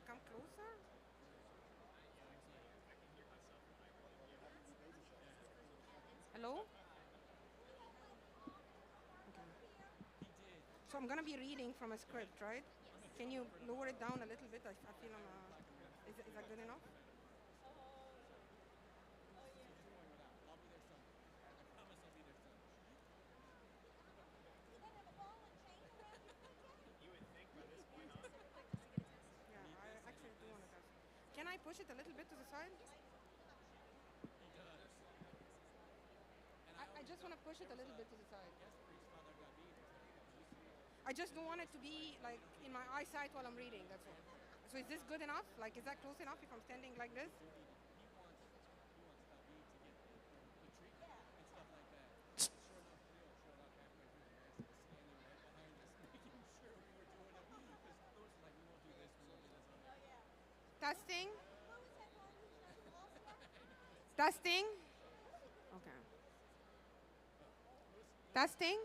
come closer? Hello? Okay. So I'm gonna be reading from a script, right? Can you lower it down a little bit? I feel I'm. Is that good enough? Yeah, I actually do want to test. Can I push it a little bit to the side? I just want to push it a little bit to the side. I just don't want it to be like in my eyesight while I'm reading, that's all. So is this good enough? Like, is that close enough if I'm standing like this? Testing? Testing? Okay. Testing?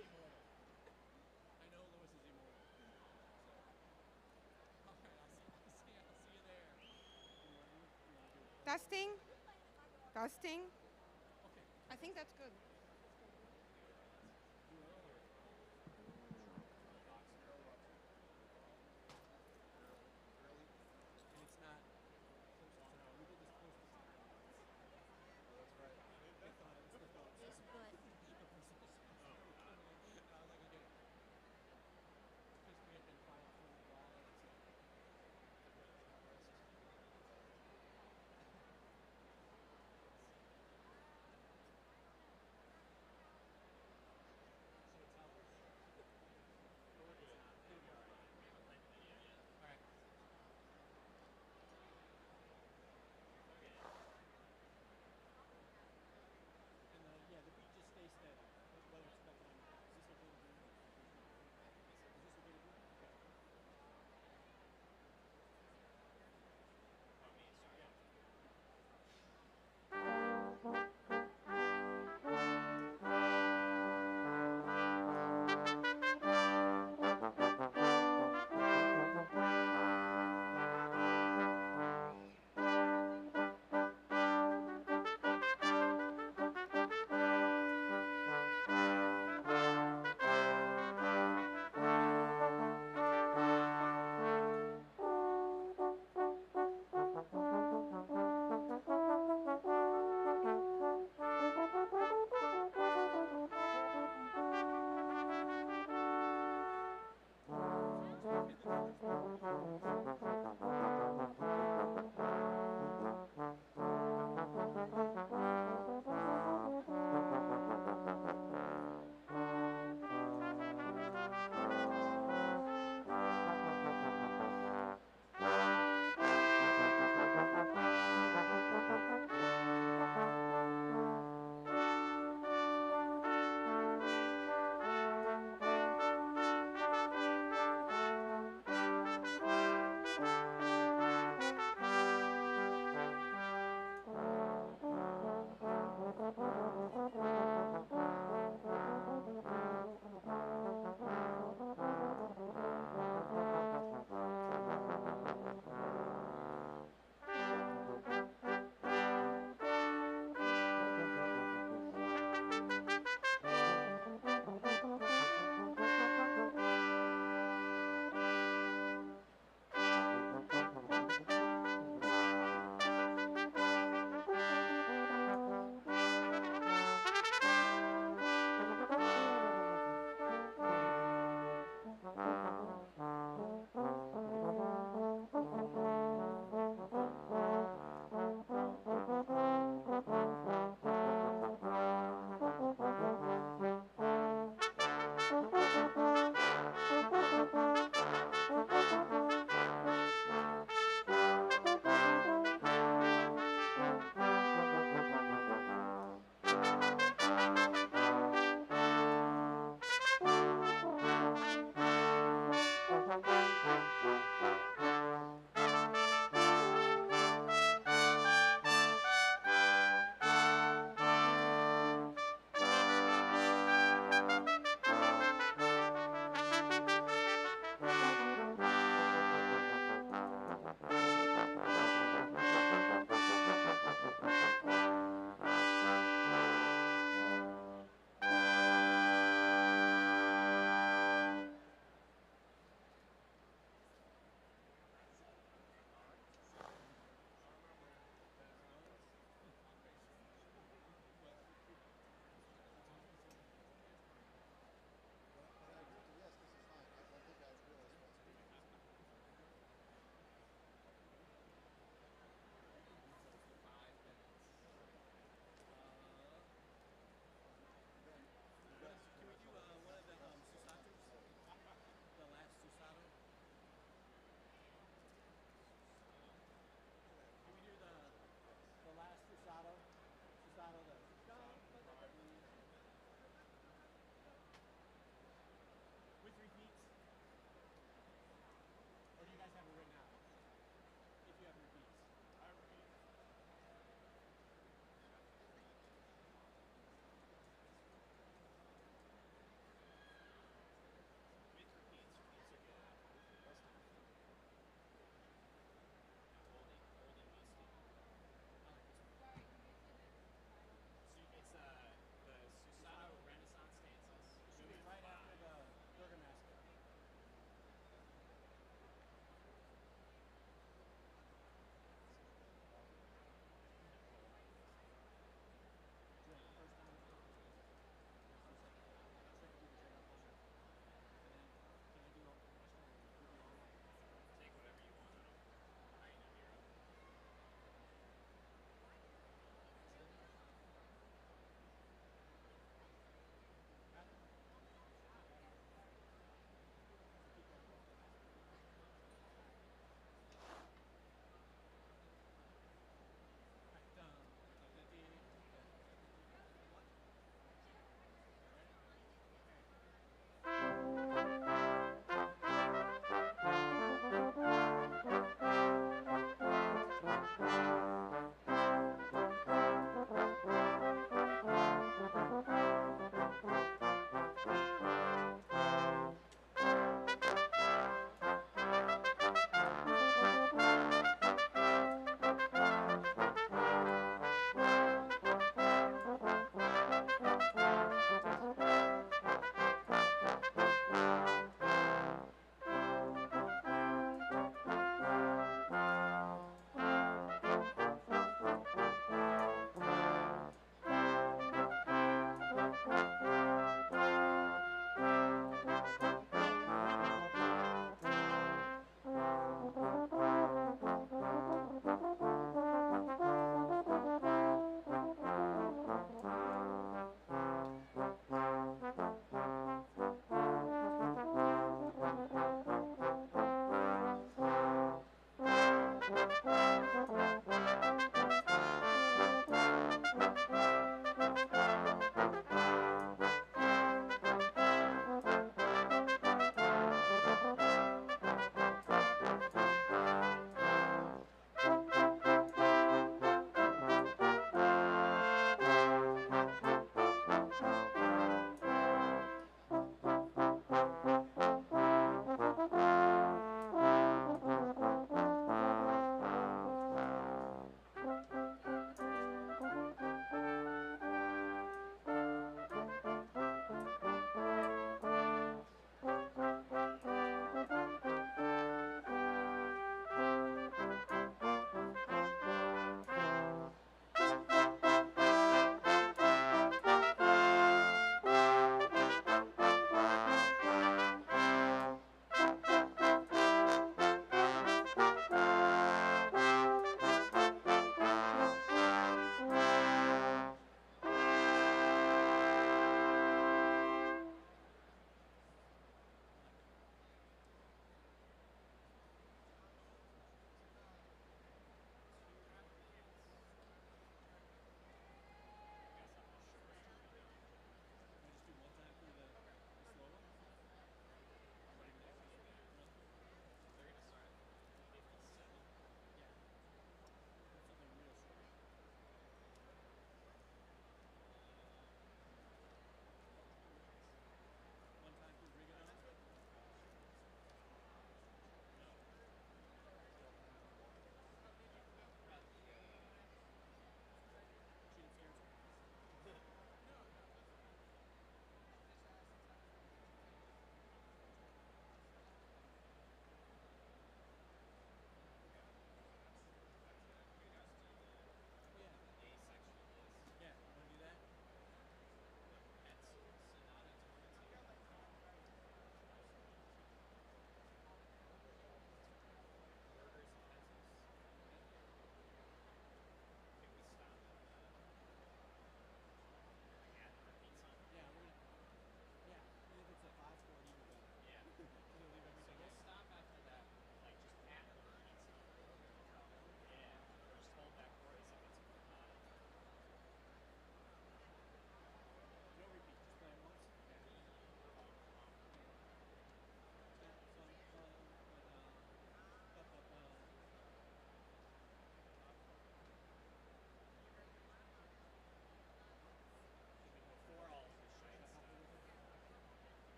Testing? Testing? I think that's good.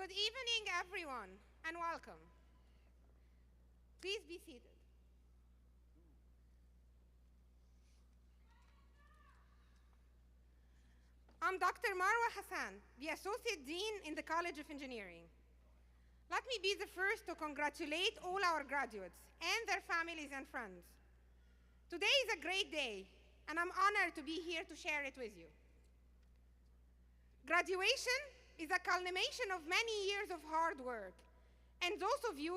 Good evening, everyone, and welcome. Please be seated. I'm Dr. Marwa Hassan, the Associate Dean in the College of Engineering. Let me be the first to congratulate all our graduates and their families and friends. Today is a great day, and I'm honored to be here to share it with you. Graduation is a culmination of many years of hard work, and those of you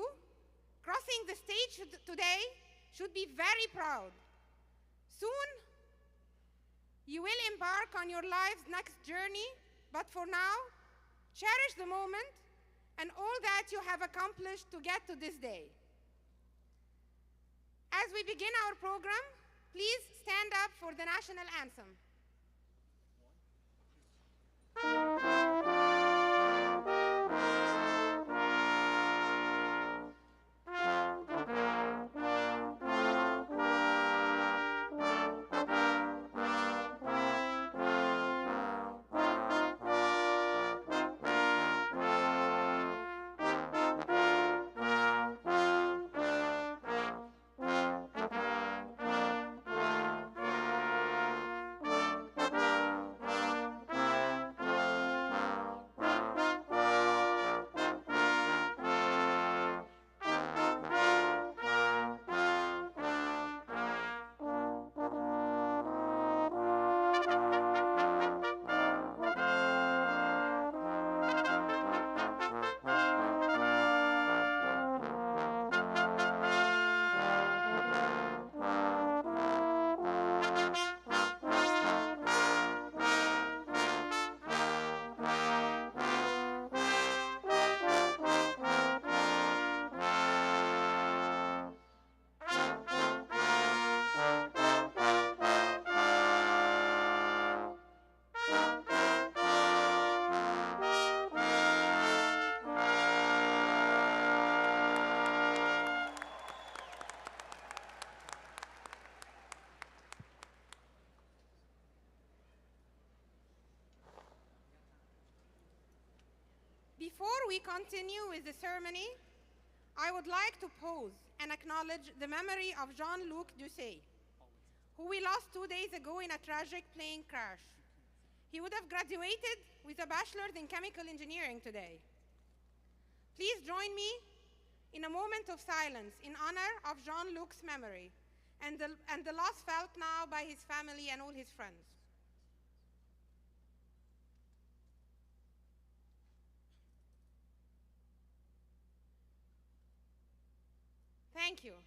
crossing the stage today should be very proud. Soon, you will embark on your life's next journey, but for now, cherish the moment and all that you have accomplished to get to this day. As we begin our program, please stand up for the national anthem. Before we continue with the ceremony, I would like to pause and acknowledge the memory of Jean-Luc Doucet, who we lost 2 days ago in a tragic plane crash. He would have graduated with a bachelor's in chemical engineering today. Please join me in a moment of silence in honor of Jean-Luc's memory and the loss felt now by his family and all his friends. Thank you.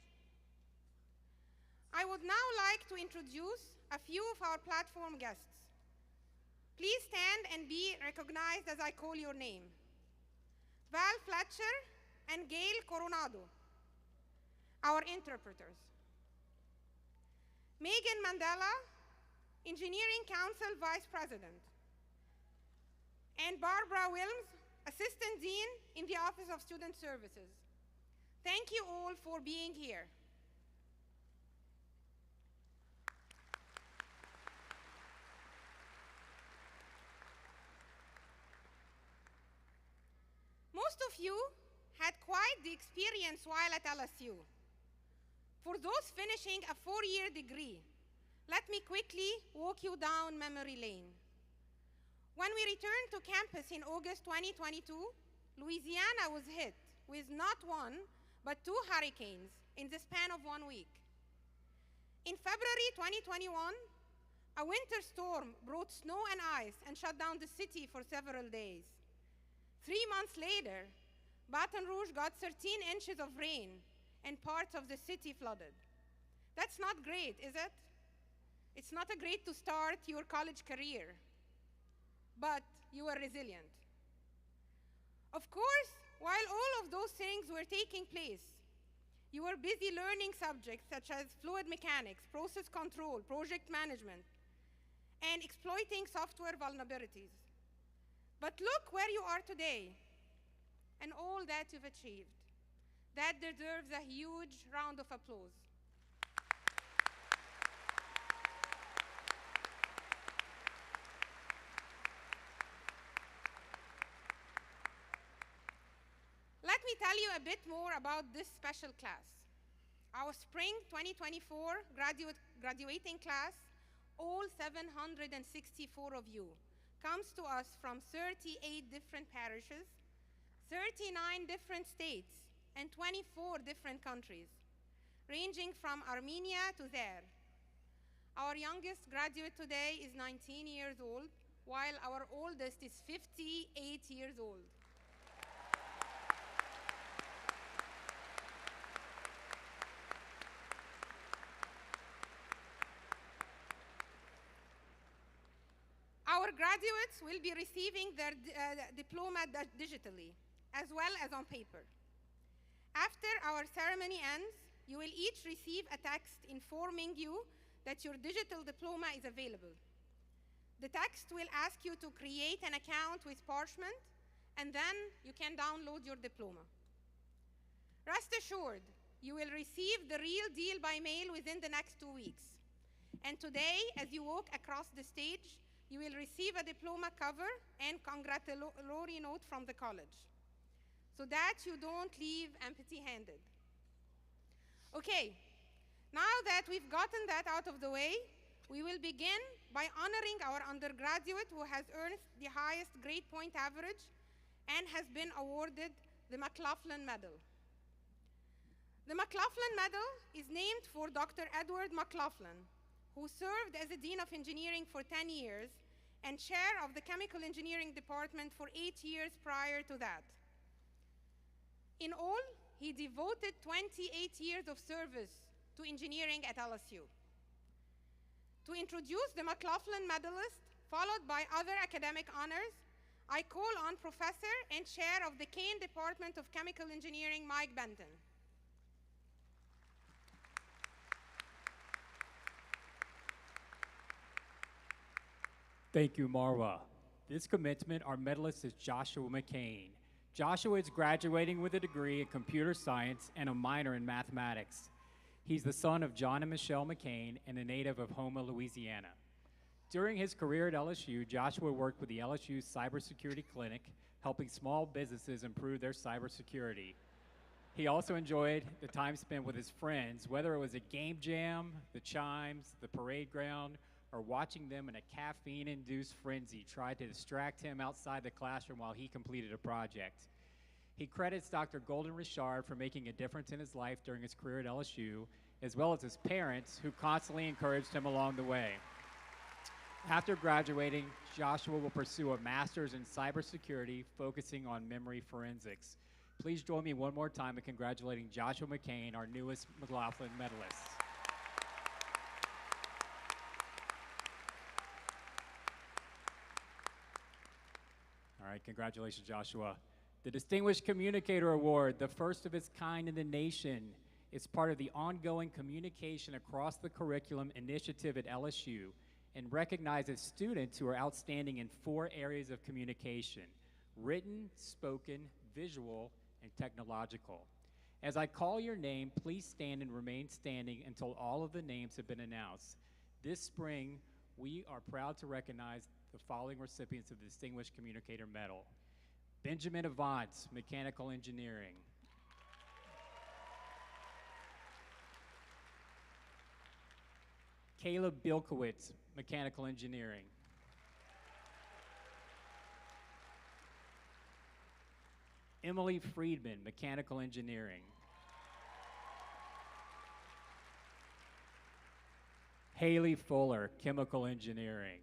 I would now like to introduce a few of our platform guests. Please stand and be recognized as I call your name. Val Fletcher and Gail Coronado, our interpreters. Megan Mandela, Engineering Council Vice President. And Barbara Wilms, Assistant Dean in the Office of Student Services. Thank you all for being here. Most of you had quite the experience while at LSU. For those finishing a 4-year degree, let me quickly walk you down memory lane. When we returned to campus in August 2022, Louisiana was hit with not one, but 2 hurricanes in the span of 1 week. In February 2021, a winter storm brought snow and ice and shut down the city for several days. 3 months later, Baton Rouge got 13 inches of rain and parts of the city flooded. That's not great, is it? It's not a great to start your college career, but you were resilient. Of course, while all of those things were taking place, you were busy learning subjects such as fluid mechanics, process control, project management, and exploiting software vulnerabilities. But look where you are today and all that you've achieved. That deserves a huge round of applause. me tell you a bit more about this special class. Our spring 2024 graduating class, all 764 of you, comes to us from 38 different parishes, 39 different states, and 24 different countries, ranging from Armenia to there. Our youngest graduate today is 19 years old, while our oldest is 58 years old. Our graduates will be receiving their diploma digitally, as well as on paper. After our ceremony ends, you will each receive a text informing you that your digital diploma is available. The text will ask you to create an account with Parchment, and then you can download your diploma. Rest assured, you will receive the real deal by mail within the next 2 weeks. And today, as you walk across the stage, you will receive a diploma cover and congratulatory note from the college, so that you don't leave empty-handed. Okay, now that we've gotten that out of the way, we will begin by honoring our undergraduate who has earned the highest grade point average and has been awarded the McClaflin Medal. The McClaflin Medal is named for Dr. Edward McClaflin, who served as the Dean of Engineering for 10 years and Chair of the Chemical Engineering Department for 8 years prior to that. In all, he devoted 28 years of service to engineering at LSU. To introduce the McClaflin medalist, followed by other academic honors, I call on Professor and Chair of the Kane Department of Chemical Engineering, Mike Benton. Thank you, Marwa. This commencement, our medalist is Joshua McCain. Joshua is graduating with a degree in computer science and a minor in mathematics. He's the son of John and Michelle McCain and a native of Houma, Louisiana. During his career at LSU, Joshua worked with the LSU Cybersecurity Clinic, helping small businesses improve their cybersecurity. He also enjoyed the time spent with his friends, whether it was a game jam, the chimes, the parade ground, or watching them in a caffeine-induced frenzy try to distract him outside the classroom while he completed a project. He credits Dr. Golden Richard for making a difference in his life during his career at LSU, as well as his parents, who constantly encouraged him along the way. After graduating, Joshua will pursue a master's in cybersecurity, focusing on memory forensics. Please join me one more time in congratulating Joshua McCain, our newest McClaflin medalist. All right, congratulations, Joshua. The Distinguished Communicator Award, the first of its kind in the nation, is part of the ongoing Communication Across the Curriculum initiative at LSU and recognizes students who are outstanding in 4 areas of communication: written, spoken, visual, and technological. As I call your name, please stand and remain standing until all of the names have been announced. This spring, we are proud to recognize the following recipients of the Distinguished Communicator Medal: Benjamin Avant, Mechanical Engineering; Caleb Bilkowitz, Mechanical Engineering; Emily Friedman, Mechanical Engineering; Haley Fuller, Chemical Engineering;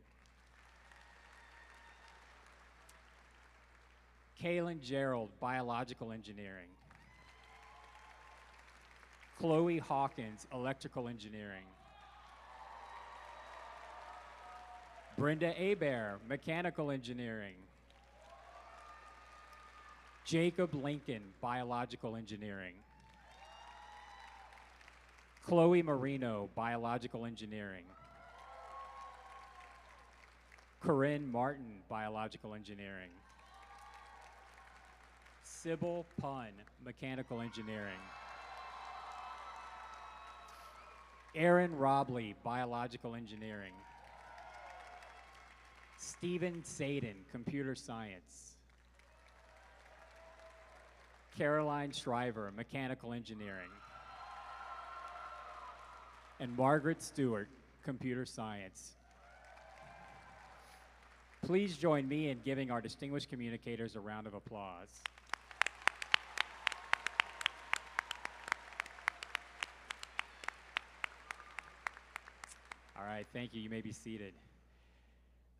Kaylin Gerald, Biological Engineering; Chloe Hawkins, Electrical Engineering; Brenda Hebert, Mechanical Engineering; Jacob Lincoln, Biological Engineering; Chloe Marino, Biological Engineering; Corinne Martin, Biological Engineering; Sybil Pun, Mechanical Engineering; Aaron Robley, Biological Engineering; Stephen Sadin, Computer Science; Caroline Shriver, Mechanical Engineering. And Margaret Stewart, Computer Science. Please join me in giving our distinguished communicators a round of applause. All right, thank you. You may be seated.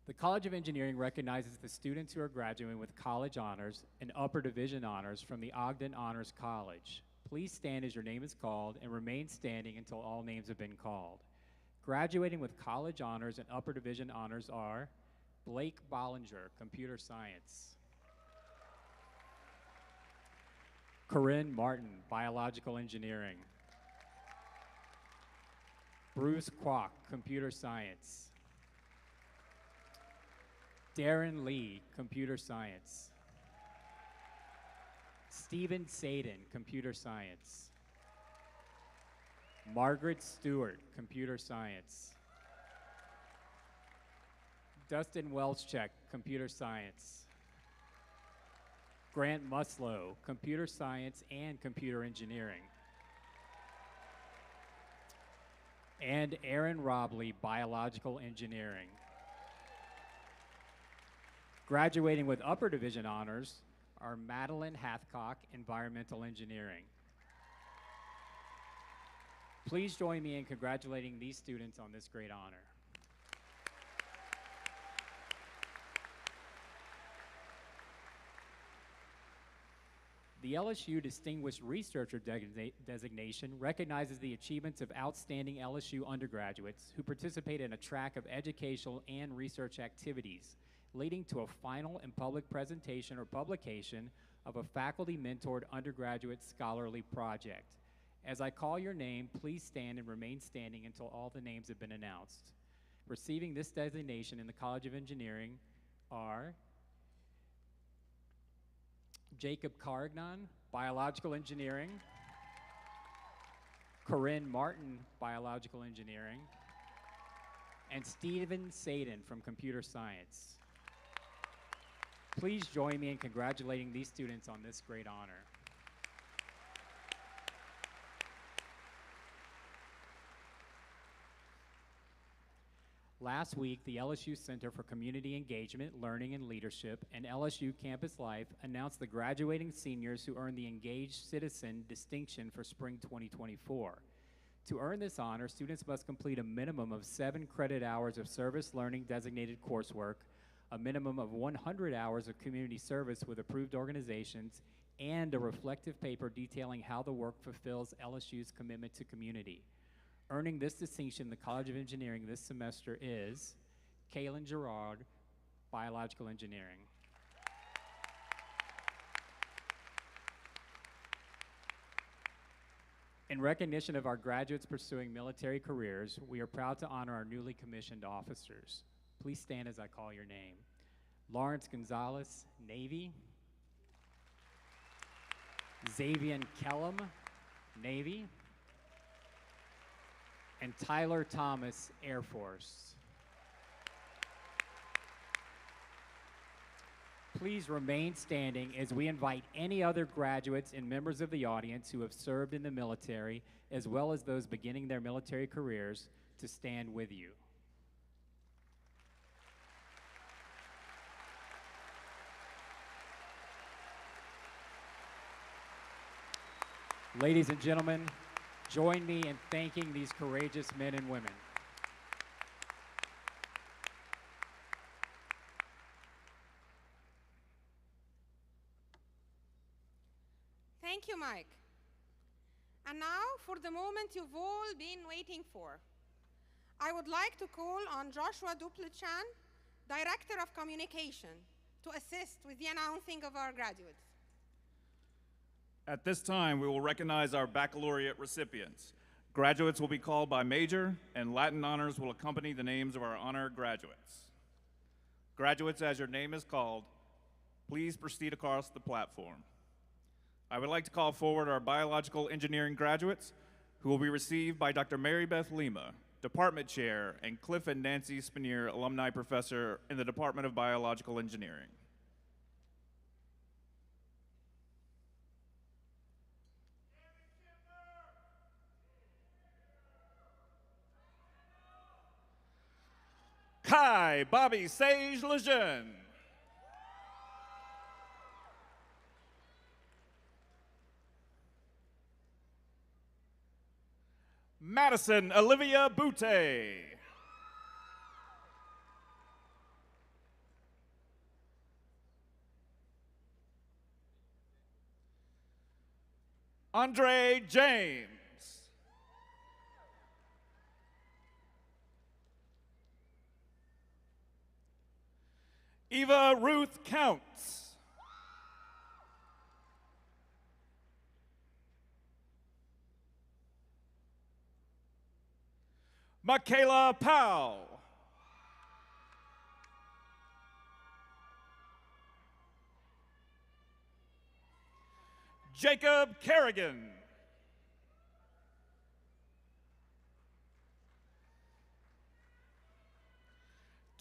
The College of Engineering recognizes the students who are graduating with college honors and upper division honors from the Ogden Honors College. Please stand as your name is called and remain standing until all names have been called. Graduating with college honors and upper division honors are Blake Bollinger, Computer Science. Corinne Martin, Biological Engineering. Bruce Kwok, Computer Science. Darren Lee, Computer Science. Stephen Sadin, Computer Science. Margaret Stewart, Computer Science. Dustin Welchek, Computer Science. Grant Muslow, Computer Science and Computer Engineering. And Aaron Robley, Biological Engineering. Graduating with upper division honors are Madeline Hathcock, Environmental Engineering. Please join me in congratulating these students on this great honor. The LSU Distinguished Researcher designation recognizes the achievements of outstanding LSU undergraduates who participate in a track of educational and research activities, leading to a final and public presentation or publication of a faculty-mentored undergraduate scholarly project. As I call your name, please stand and remain standing until all the names have been announced. Receiving this designation in the College of Engineering are Jacob Carignan, Biological Engineering. Corinne Martin, Biological Engineering. And Stephen Sadin from Computer Science. Please join me in congratulating these students on this great honor. Last week, the LSU Center for Community Engagement, Learning, and Leadership and LSU Campus Life announced the graduating seniors who earned the Engaged Citizen distinction for spring 2024. To earn this honor, students must complete a minimum of 7 credit hours of service learning designated coursework, a minimum of 100 hours of community service with approved organizations, and a reflective paper detailing how the work fulfills LSU's commitment to community. Earning this distinction in the College of Engineering this semester is Kaylin Gerard, Biological Engineering. In recognition of our graduates pursuing military careers, we are proud to honor our newly commissioned officers. Please stand as I call your name. Lawrence Gonzalez, Navy. Xavier Kellum, Navy. And Tyler Thomas, Air Force. Please remain standing as we invite any other graduates and members of the audience who have served in the military, as well as those beginning their military careers, to stand with you. Ladies and gentlemen, join me in thanking these courageous men and women. Thank you, Mike. And now for the moment you've all been waiting for. I would like to call on Joshua Duplichan, Director of Communication, to assist with the announcing of our graduates. At this time, we will recognize our baccalaureate recipients. Graduates will be called by major, and Latin honors will accompany the names of our honor graduates. Graduates, as your name is called, please proceed across the platform. I would like to call forward our biological engineering graduates, who will be received by Dr. Mary Beth Lima, Department Chair, and Cliff and Nancy Spanier, Alumni Professor in the Department of Biological Engineering. Kai Bobby Sage Lejeune. Madison Olivia Butte. Andre James. Eva Ruth Counts. Michaela Powell. Jacob Kerrigan.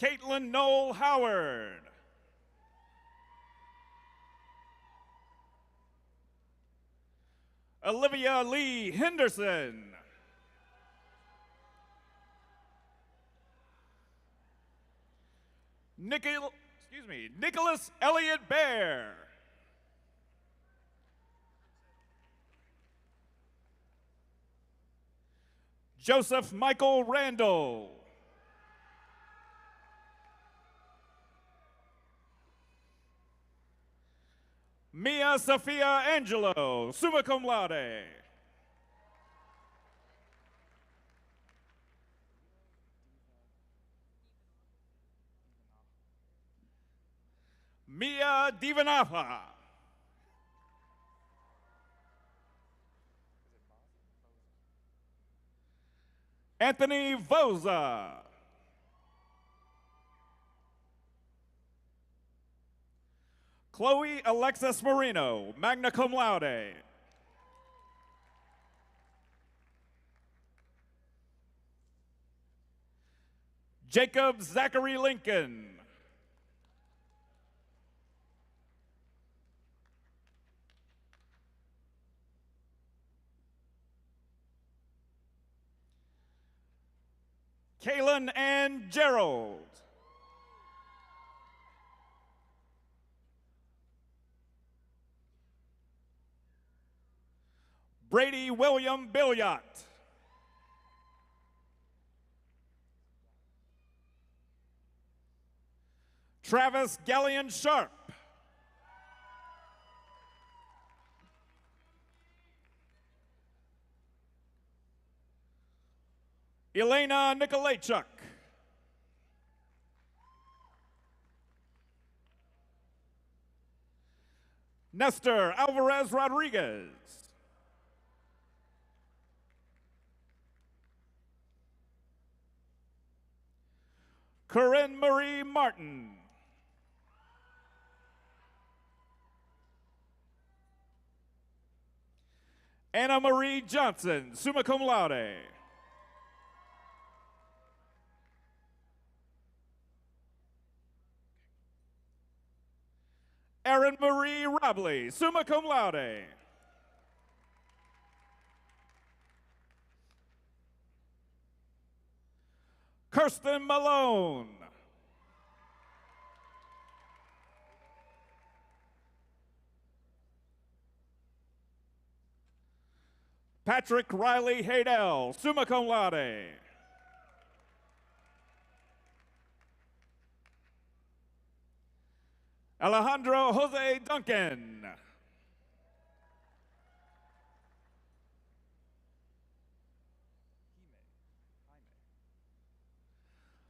Caitlin Noel Howard. Olivia Lee Henderson. Nicholas Elliott Bear. Joseph Michael Randall. Mia Sophia Angelo, summa cum laude. Mia Divanapha. Anthony Voza. Chloe Alexis Marino, magna cum laude. Jacob Zachary Lincoln. Kaylin Ann Gerald. Brady William Billiot. Travis Gallion Sharp. Elena Nikolaichuk. Nestor Alvarez Rodriguez. Corinne Marie Martin. Anna Marie Johnson, summa cum laude. Erin Marie Robley, summa cum laude. Kirsten Malone. Patrick Riley Haydell, summa cum laude. Alejandro Jose Duncan.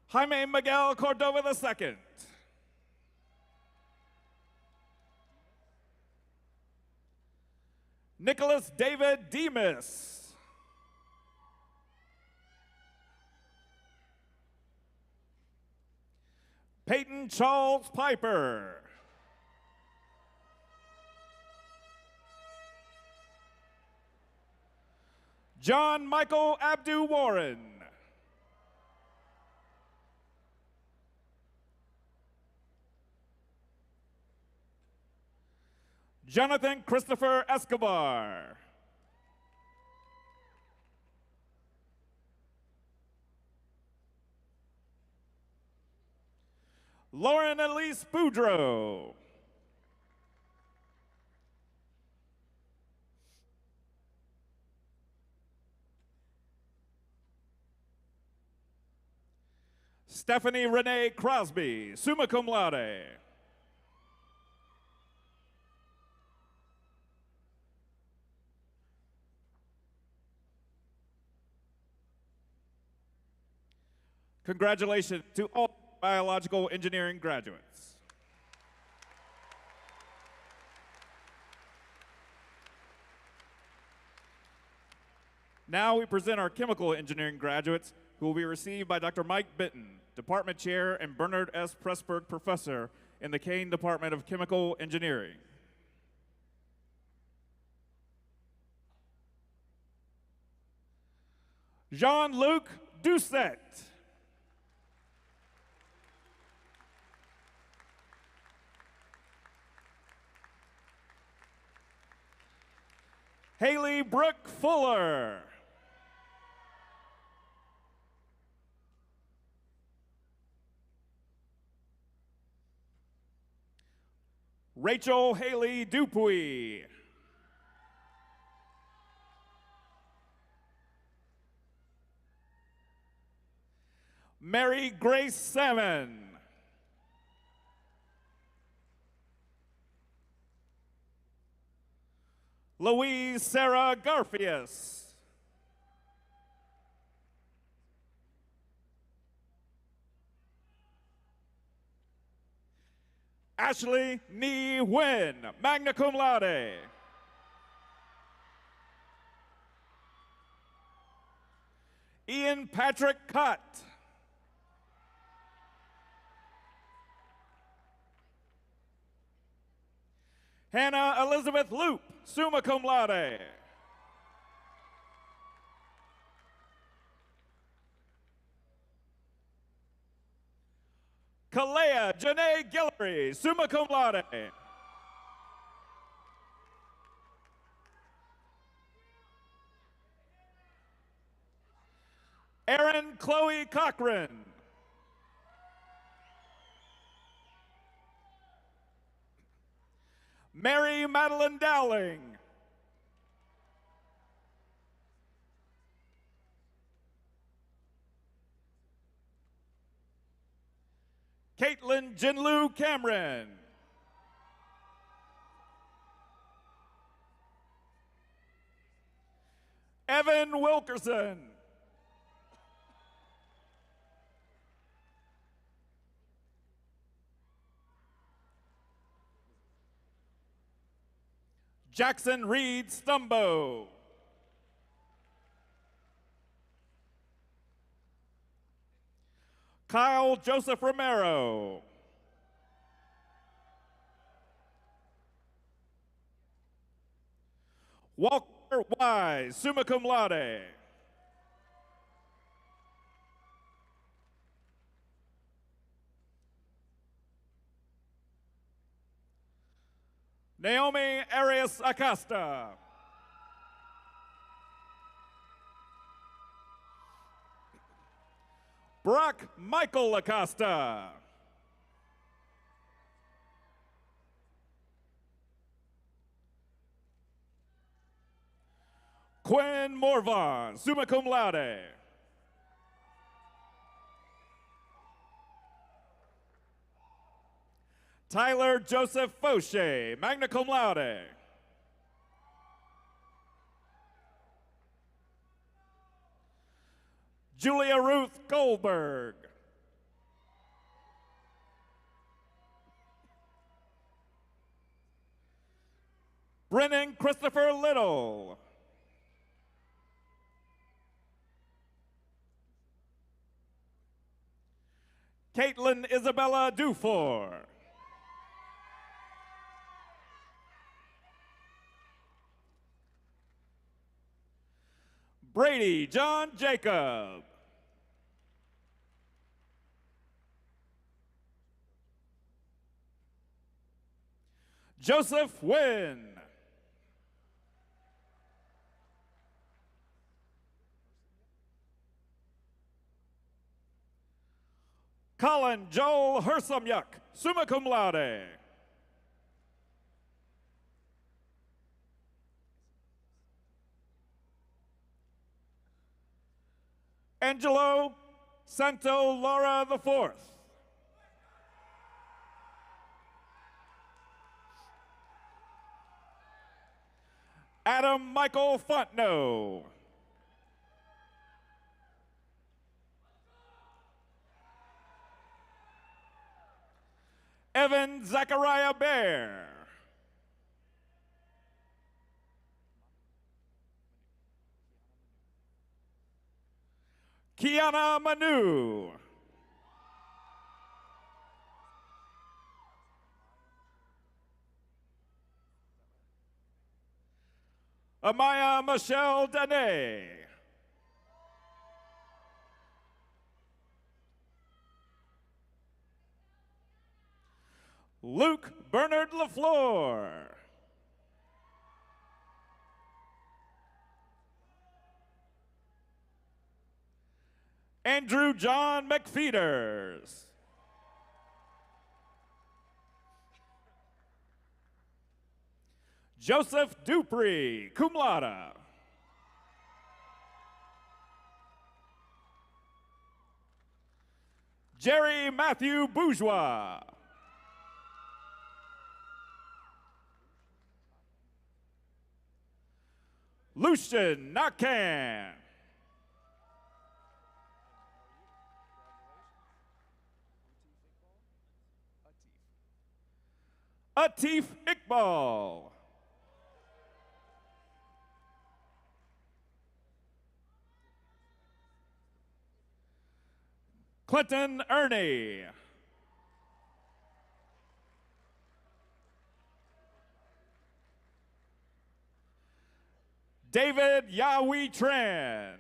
Jaime Miguel Cordova II. Nicholas David Demas. Peyton Charles Piper. John Michael Abdu Warren. Jonathan Christopher Escobar. Lauren Elise Boudreau. Stephanie Renee Crosby, summa cum laude. Congratulations to all biological engineering graduates. Now we present our chemical engineering graduates who will be received by Dr. Mike Bitton, Department Chair and Bernard S. Pressburg Professor in the Kane Department of Chemical Engineering. Jean-Luc Doucette. Haley Brooke Fuller. Rachel Haley Dupuy. Mary Grace Salmon. Louise Sarah Garfius. Ashley Nee Nguyen, magna cum laude. Ian Patrick Cutt. Hannah Elizabeth Loop, summa cum laude. Kalea Janae Guillory, summa cum laude. Erin Chloe Cochran. Mary Madeline Dowling. Caitlin Jinlu Cameron. Evan Wilkerson. Jackson Reed Stumbo. Kyle Joseph Romero. Walker Wise, summa cum laude. Naomi Arias Acosta. Brock Michael Acosta. Quinn Morvan, summa cum laude. Tyler Joseph Fauché, magna cum laude. Julia Ruth Goldberg. Brennan Christopher Little. Caitlin Isabella Dufour. Brady John Jacob. Joseph Wynn. Colin Joel Hersamyuk, summa cum laude. Angelo Santo Laura IV. Adam Michael Fontenot. Evan Zachariah Bear. Kiana Manu. Amaya Michelle Dane. Luke Bernard LaFleur. Andrew John McFeeters. Joseph Dupree, cum laude. Jerry Matthew Bourgeois. Lucian Nakan. Atif Iqbal. Clinton Ernie. David Yahweh Tran.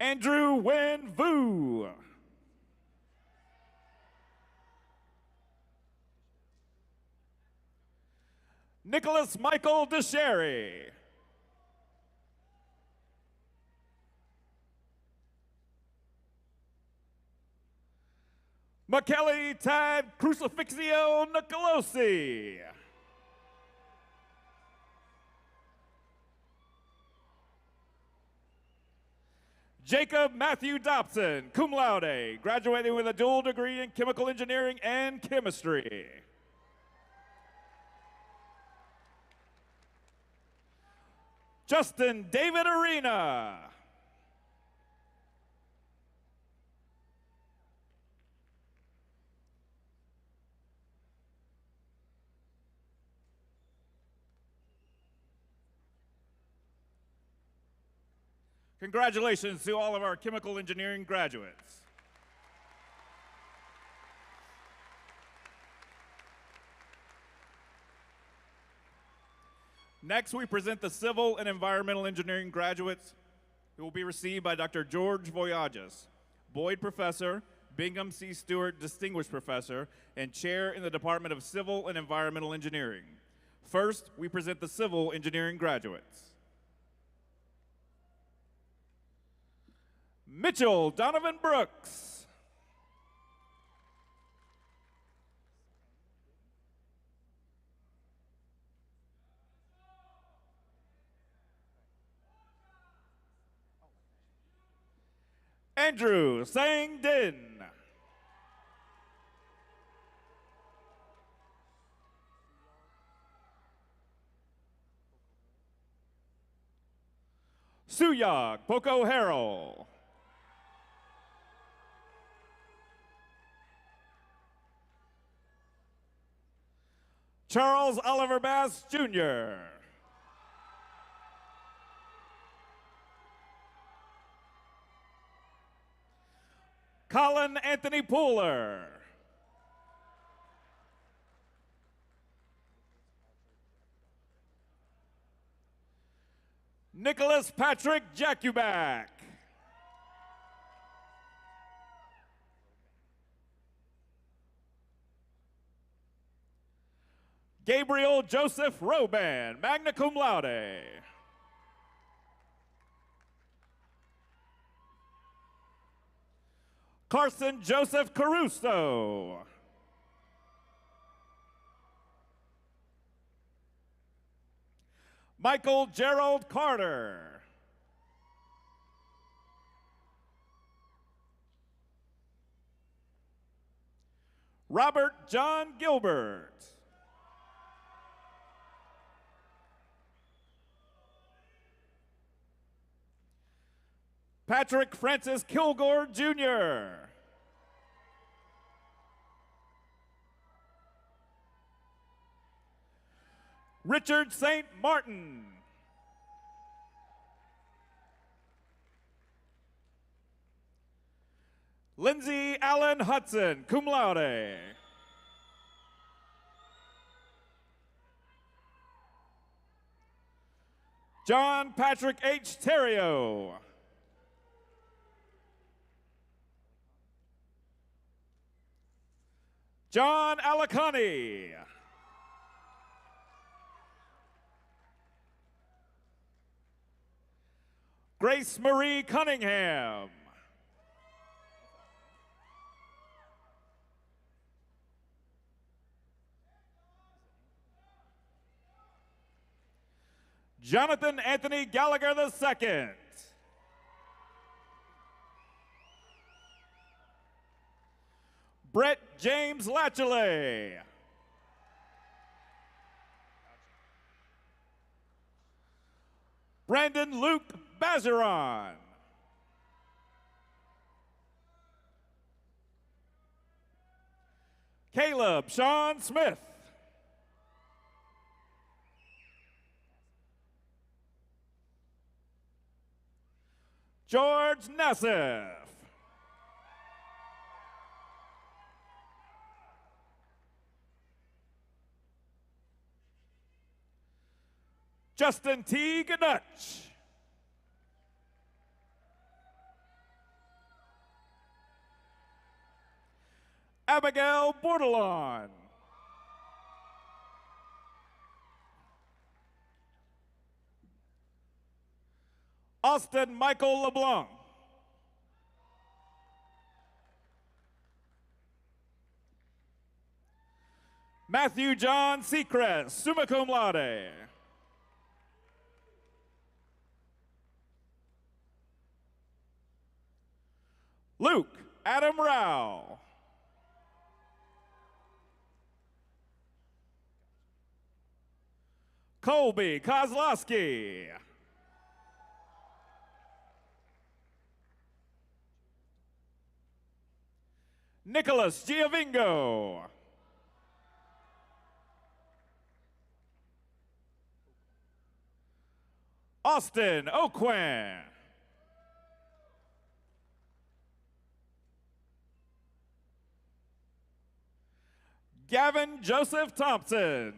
Andrew Wen Vu. Nicholas Michael DeSherry. McKelly Tad Crucifixio Nicolosi. Jacob Matthew Dobson, cum laude, graduating with a dual degree in chemical engineering and chemistry. Justin David Arena. Congratulations to all of our chemical engineering graduates. Next, we present the civil and environmental engineering graduates who will be received by Dr. George Voyages, Boyd Professor, Bingham C. Stewart Distinguished Professor, and Chair in the Department of Civil and Environmental Engineering. First, we present the civil engineering graduates. Mitchell Donovan Brooks. Andrew Sang Din. Suyog Poco Harrell. Charles Oliver Bass, Jr. Colin Anthony Pooler. Nicholas Patrick Jakubak. Gabriel Joseph Roban, magna cum laude. Carson Joseph Caruso. Michael Gerald Carter. Robert John Gilbert. Patrick Francis Kilgore, Jr. Richard St. Martin. Lindsay Allen Hudson, cum laude. John Patrick H. Terrio. John Alicani. Grace Marie Cunningham. Jonathan Anthony Gallagher II. Brett James Latchley. Brandon Luke Bazeron. Caleb Sean Smith. George Nassif. Justin T. Ganuch. Abigail Bordelon. Austin Michael LeBlanc. Matthew John Seacrest, summa cum laude. Luke Adam Rao. Colby Kozlowski. Nicholas Giovingo. Austin Oquan. Gavin Joseph Thompson.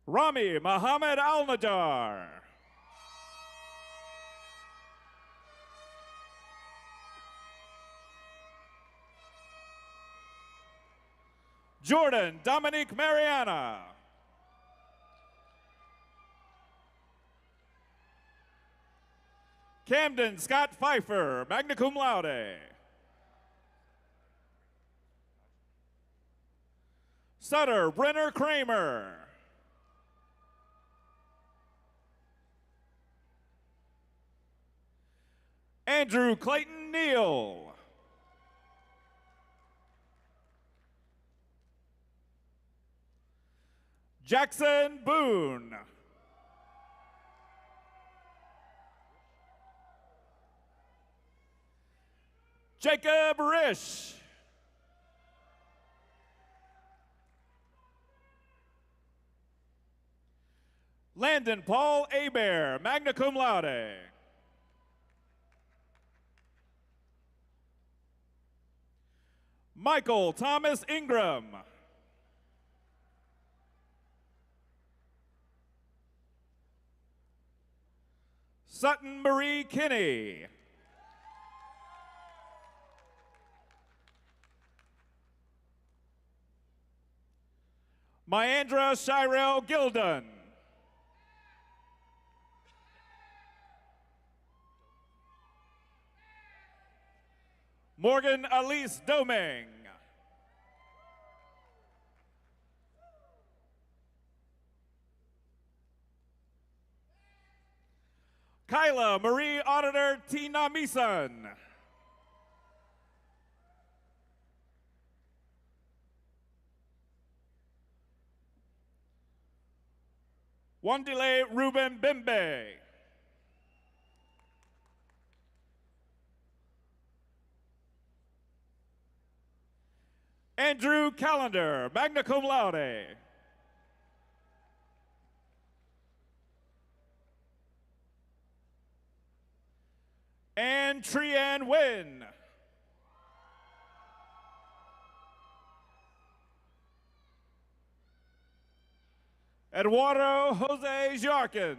Rami Muhammad Al-Najjar. Jordan Dominique Mariana. Camden Scott Pfeiffer, magna cum laude. Sutter Brenner Kramer. Andrew Clayton Neal. Jackson Boone. Jacob Risch. Landon Paul Hebert, magna cum laude. Michael Thomas Ingram. Sutton Marie Kinney. Myandra Shirel Gilden. Morgan Elise Doming. Kyla Marie Auditor Tina Meeson. Wandile Ruben Bimbe. Andrew Callender, magna cum laude. And Trianne Wynn. Eduardo Jose Jarkin.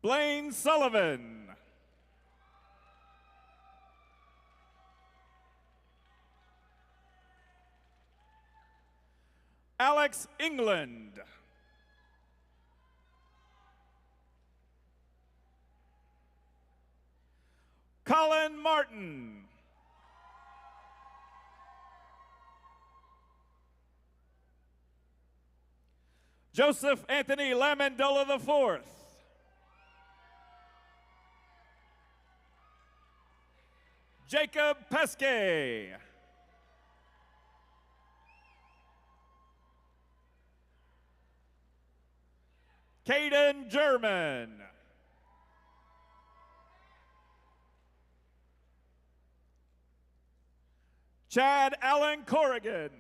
Blaine Sullivan. Alex England. Colin Martin. Joseph Anthony Lamandola IV. Jacob Pesque. Caden German. Chad Allen Corrigan.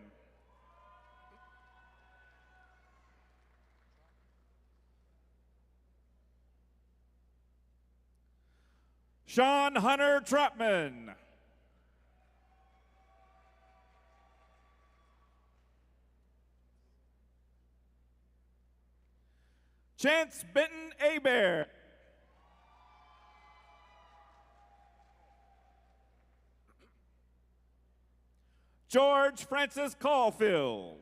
Sean Hunter Trapman. Chance Benton Abear. George Francis Caulfield.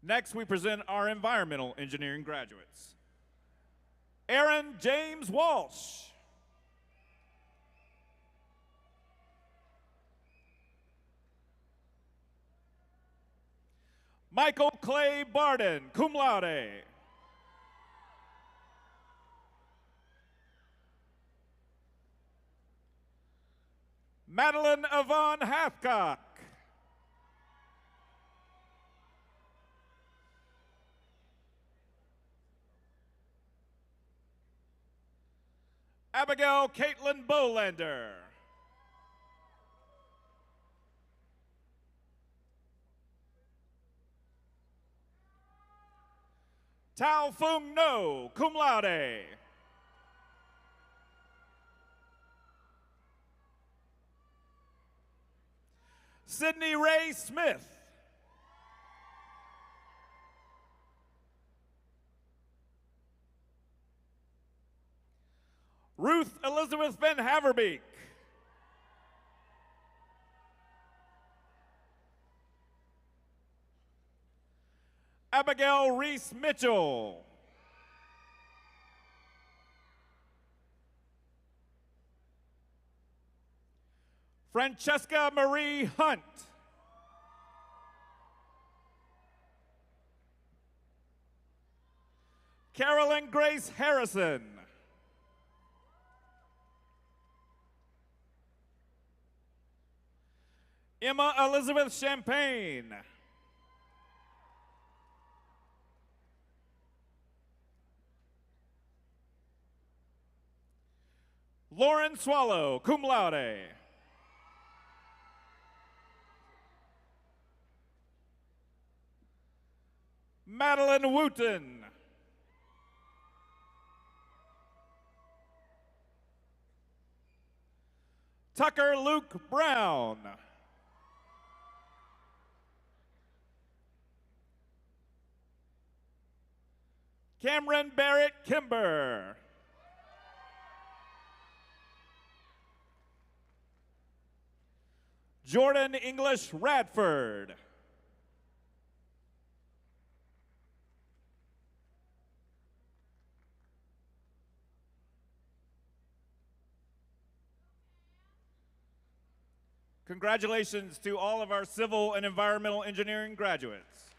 Next, we present our environmental engineering graduates. Aaron James Walsh. Michael Clay Barden, cum laude. Madeline Yvonne Hathcock. Abigail Caitlin Bolander. Tao Fung No, cum laude. Sydney Ray Smith. Ruth Elizabeth Van Haverbeek. Abigail Reese Mitchell. Francesca Marie Hunt. Carolyn Grace Harrison. Emma Elizabeth Champagne. Lauren Swallow, cum laude. Madeline Wooten. Tucker Luke Brown. Cameron Barrett Kimber. Jordan English Radford. Congratulations to all of our civil and environmental engineering graduates.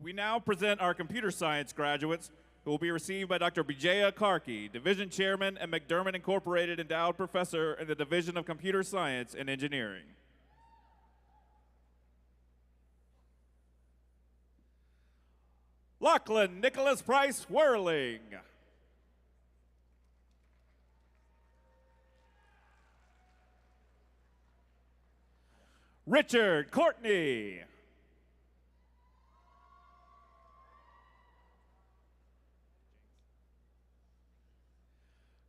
We now present our computer science graduates who will be received by Dr. Bijaya Karki, Division Chairman and McDermott Incorporated Endowed Professor in the Division of Computer Science and Engineering. Lachlan Nicholas Price Whirling. Richard Courtney.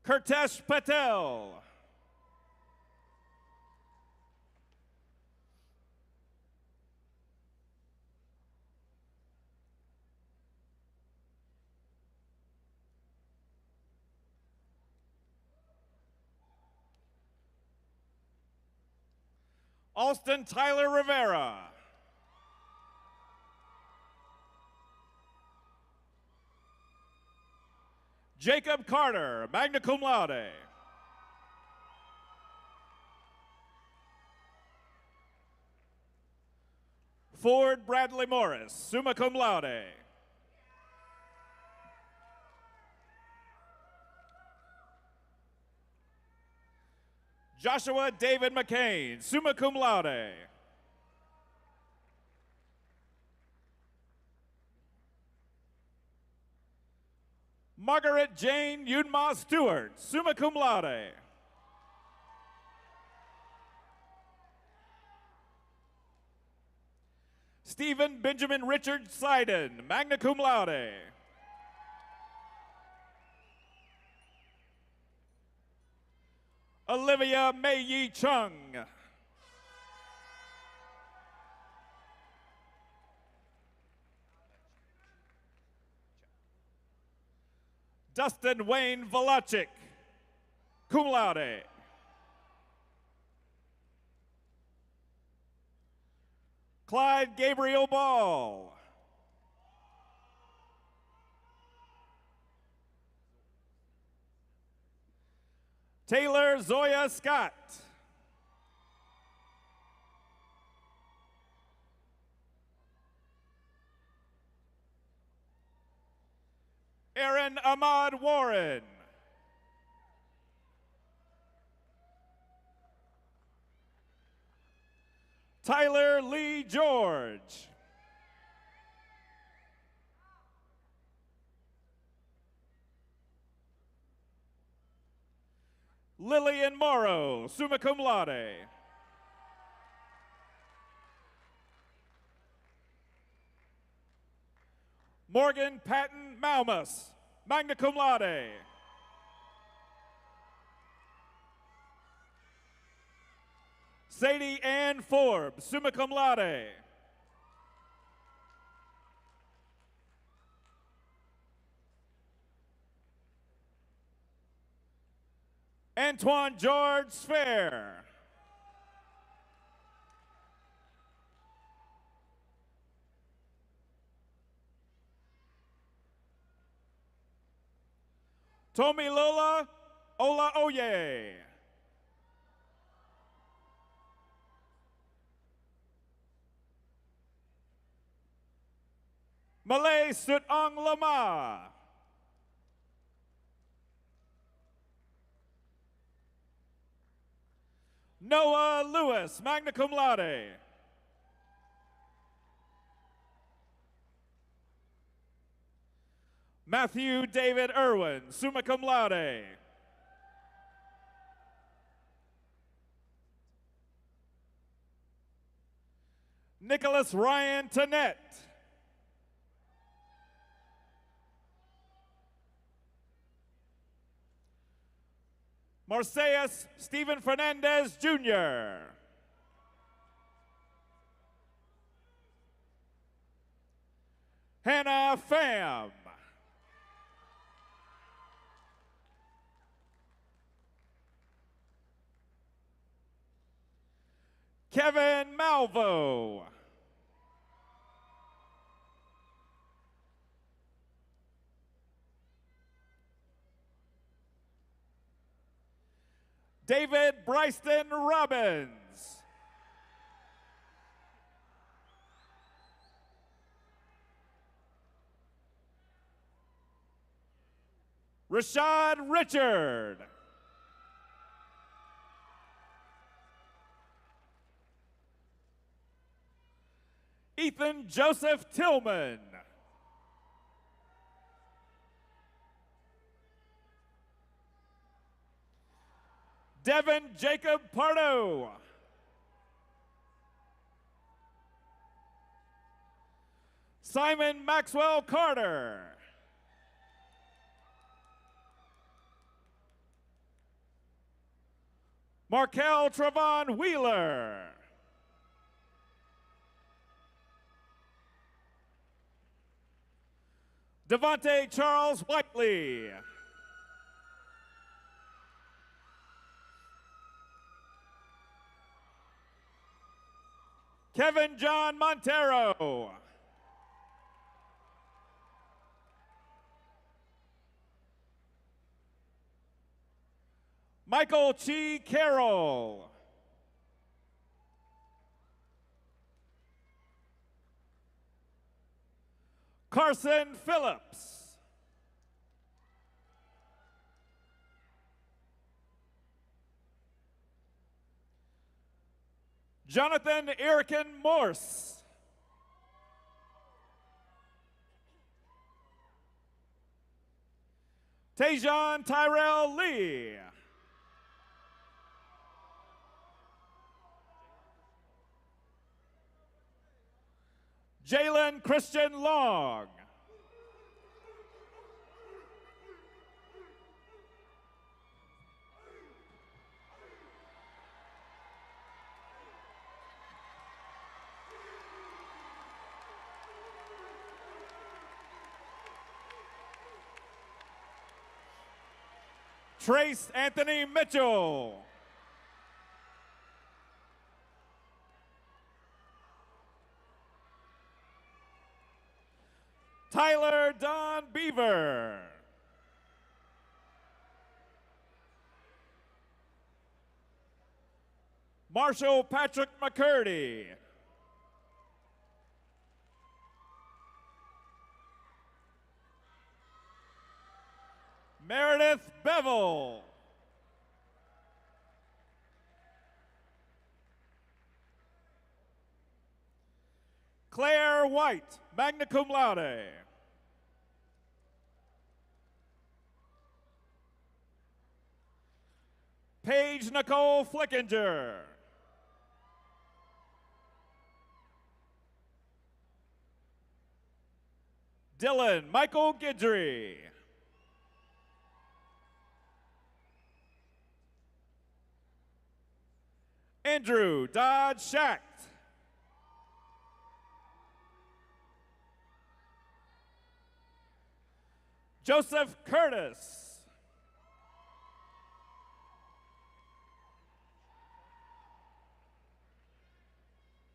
Kurtesh Patel. Alston Tyler Rivera. Jacob Carter, magna cum laude. Ford Bradley Morris, summa cum laude. Joshua David McCain, summa cum laude. Margaret Jane Yunma Stewart, summa cum laude. Stephen Benjamin Richard Seiden, magna cum laude. Olivia Mei Yi Chung. Dustin Wayne Velachik, cum laude. Clyde Gabriel Ball. Taylor Zoya Scott. Aaron Ahmad Warren. Tyler Lee George. Lillian Morrow, summa cum laude. Morgan Patton Malmus, magna cum laude. Sadie Ann Forbes, summa cum laude. Antoine George Fair. Tomilola Olaoye. Malay Sutong Lama. Noah Lewis, magna cum laude. Matthew David Irwin, summa cum laude. Nicholas Ryan Tannett. Marseilles Stephen Fernandez, Jr. Hannah Pham. Kevin Malvo. David Bryston Robbins. Rashad Richard. Ethan Joseph Tillman. Devin Jacob Pardo. Simon Maxwell Carter. Markel Trevon Wheeler. Devontae Charles Whiteley. Kevin John Montero. Michael Chi Carroll. Carson Phillips. Jonathan Erican Morse. Tajon Tyrell Lee. Jalen Christian Long. Trace Anthony Mitchell. Tyler Don Beaver. Marshall Patrick McCurdy. Meredith Bevel. Claire White, magna cum laude. Paige Nicole Flickinger. Dylan Michael Guidry. Andrew Dodge Schacht. Joseph Curtis.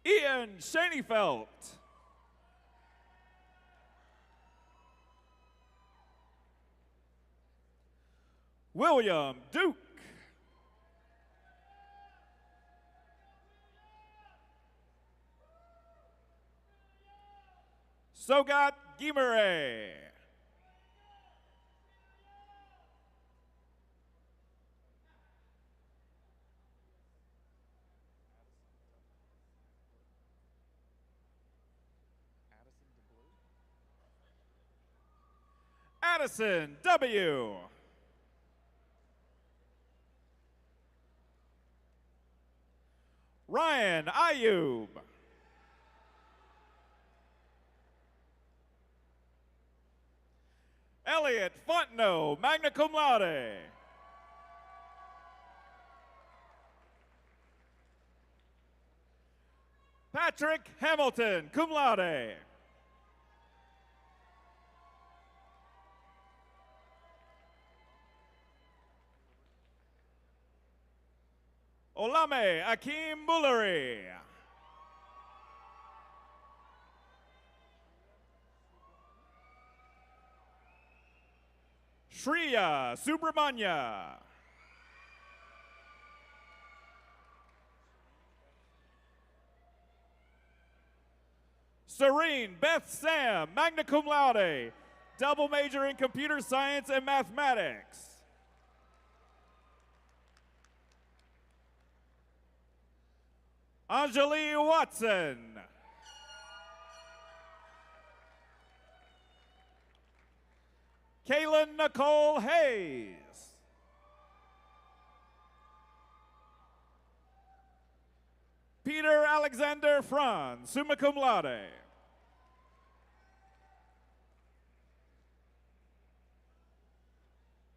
Ian Shaneyfelt. William Duke. Sogat Gimere. Addison W. Ryan Ayub. Elliot Fontenot, magna cum laude. Patrick Hamilton, cum laude. Olame Akim Mulleri. Shriya Subramanya. Serene Beth Sam, magna cum laude, double major in computer science and mathematics. Anjali Watson. Kaylin Nicole Hayes. Peter Alexander Franz, summa cum laude.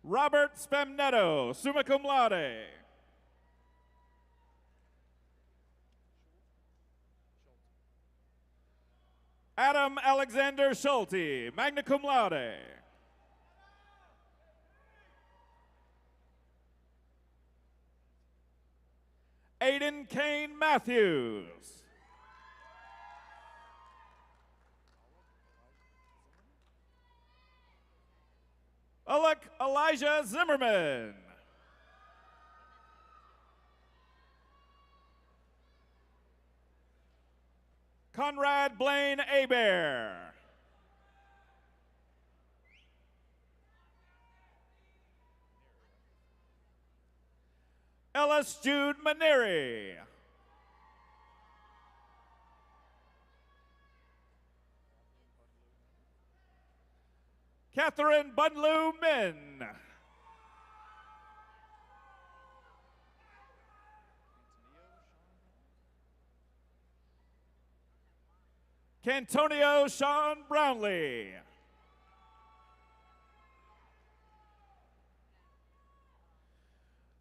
Robert Spamnetto, summa cum laude. Adam Alexander Schulte, magna cum laude. Aiden Kane Matthews. Alec Elijah Zimmerman. Conrad Blaine Abear. Ellis Jude Maneri. Catherine Bunlu Min. Cantonio Sean Brownlee.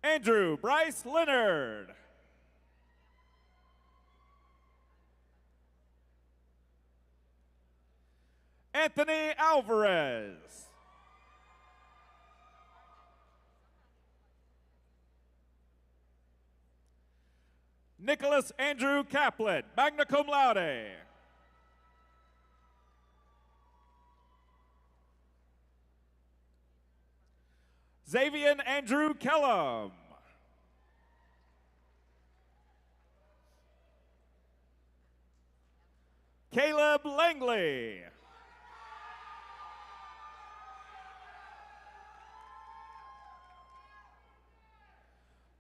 Andrew Bryce Leonard. Anthony Alvarez. Nicholas Andrew Kaplan, magna cum laude. Xavier Andrew Kellum. Caleb Langley.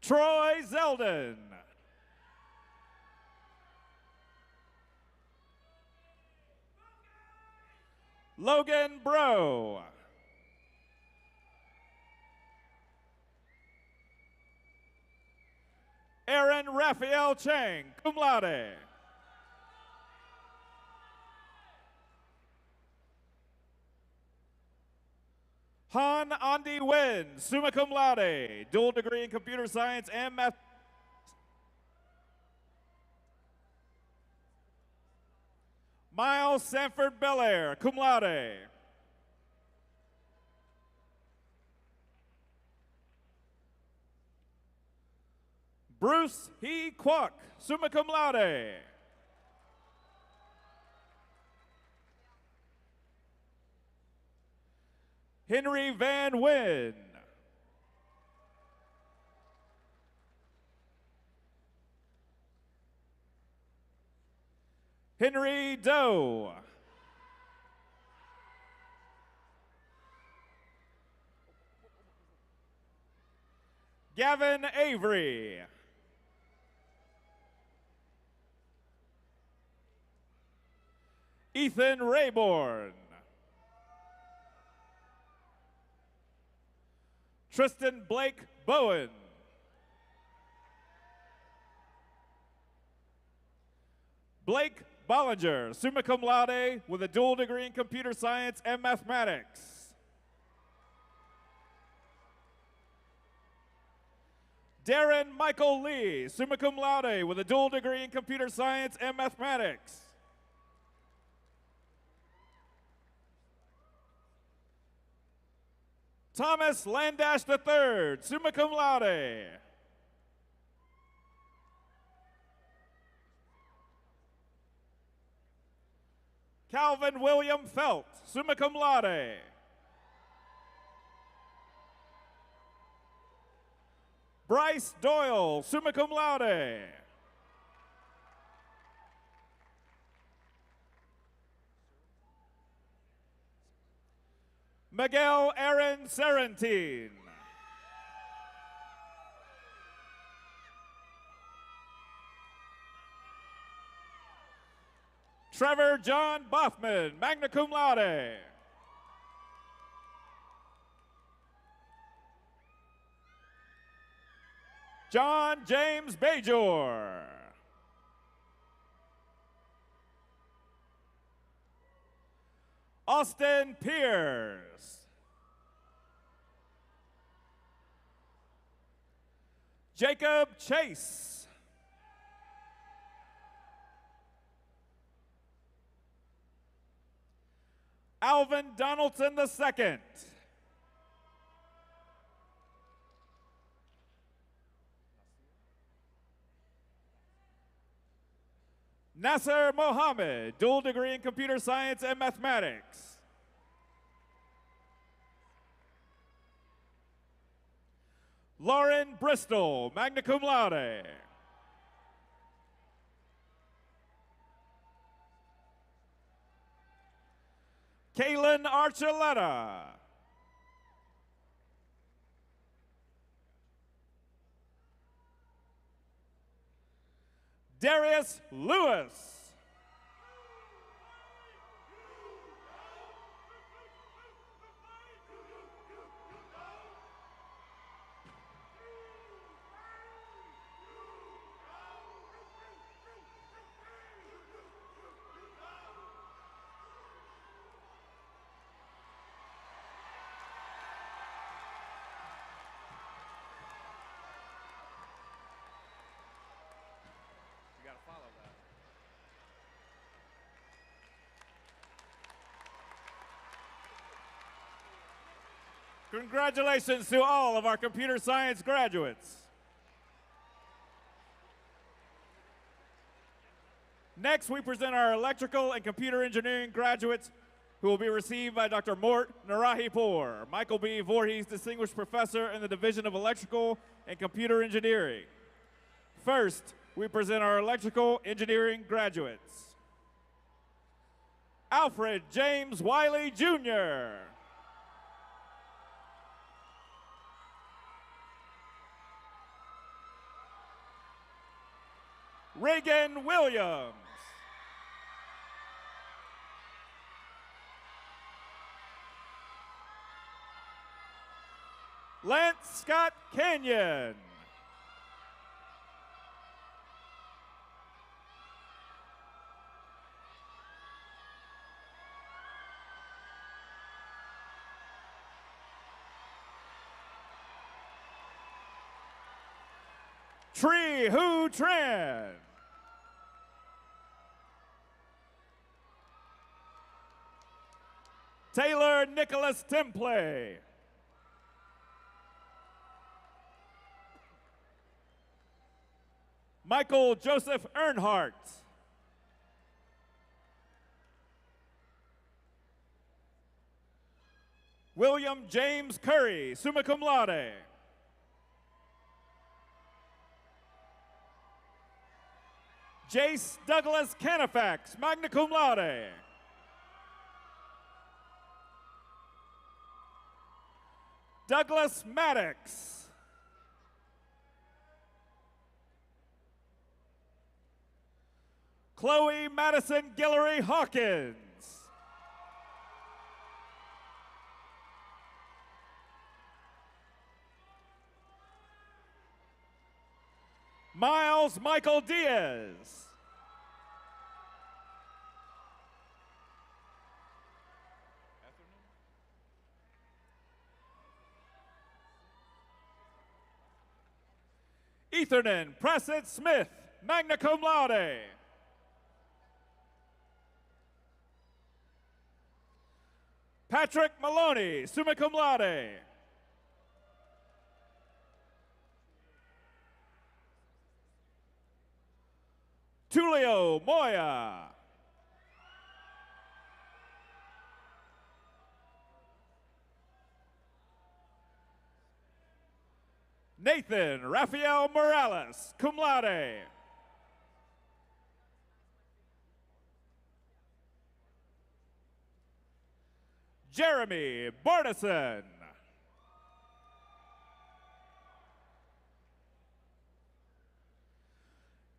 Troy Zeldin. Logan Bro. Aaron Raphael Chang, cum laude. Han Andi Wen, summa cum laude, dual degree in computer science and math. Miles Sanford Belair, cum laude. Bruce He Kwok, summa cum laude. Henry Van Wyn. Henry Doe. Gavin Avery. Ethan Rayborn. Tristan Blake Bowen. Blake Bollinger, summa cum laude with a dual degree in computer science and mathematics. Darren Michael Lee, summa cum laude with a dual degree in computer science and mathematics. Thomas Landash III, summa cum laude. Calvin William Felt, summa cum laude. Bryce Doyle, summa cum laude. Miguel Aaron Serentine. Trevor John Boffman, magna cum laude. John James Bajor. Austin Pierce. Jacob Chase. Alvin Donaldson II. Nasser Mohammed, dual degree in computer science and mathematics. Lauren Bristol, magna cum laude. Kaylin Archuleta. Darius Lewis. Congratulations to all of our computer science graduates. Next, we present our electrical and computer engineering graduates who will be received by Dr. Mort Narahipour, Michael B. Voorhees Distinguished Professor in the Division of Electrical and Computer Engineering. First, we present our electrical engineering graduates. Alfred James Wiley, Jr. Reagan Williams. Lance Scott Kenyon. Tree Hu Tran. Taylor Nicholas Temple. Michael Joseph Earnhardt. William James Curry, summa cum laude. Jace Douglas Canifax, magna cum laude. Douglas Maddox. Chloe Madison Guillory Hawkins. Miles Michael Diaz. Ethernan Prasit Smith, magna cum laude. Patrick Maloney, summa cum laude. Tulio Moya. Nathan Rafael Morales, cum laude. Jeremy Bartison.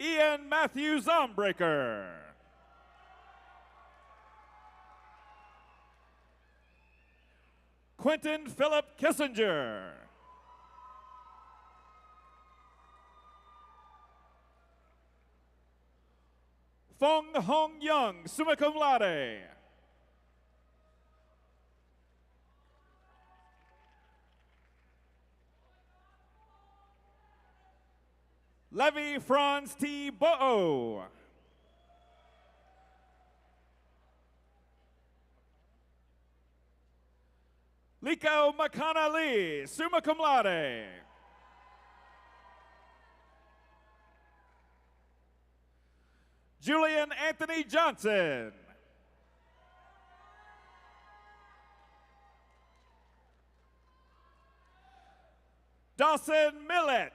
Ian Matthew Zombreaker. Quentin Philip Kissinger. Fong Hong Young, summa cum laude. Levy Franz T. Bo'o. Liko Makana Lee, summa cum laude. Julian Anthony Johnson. Dawson Millett.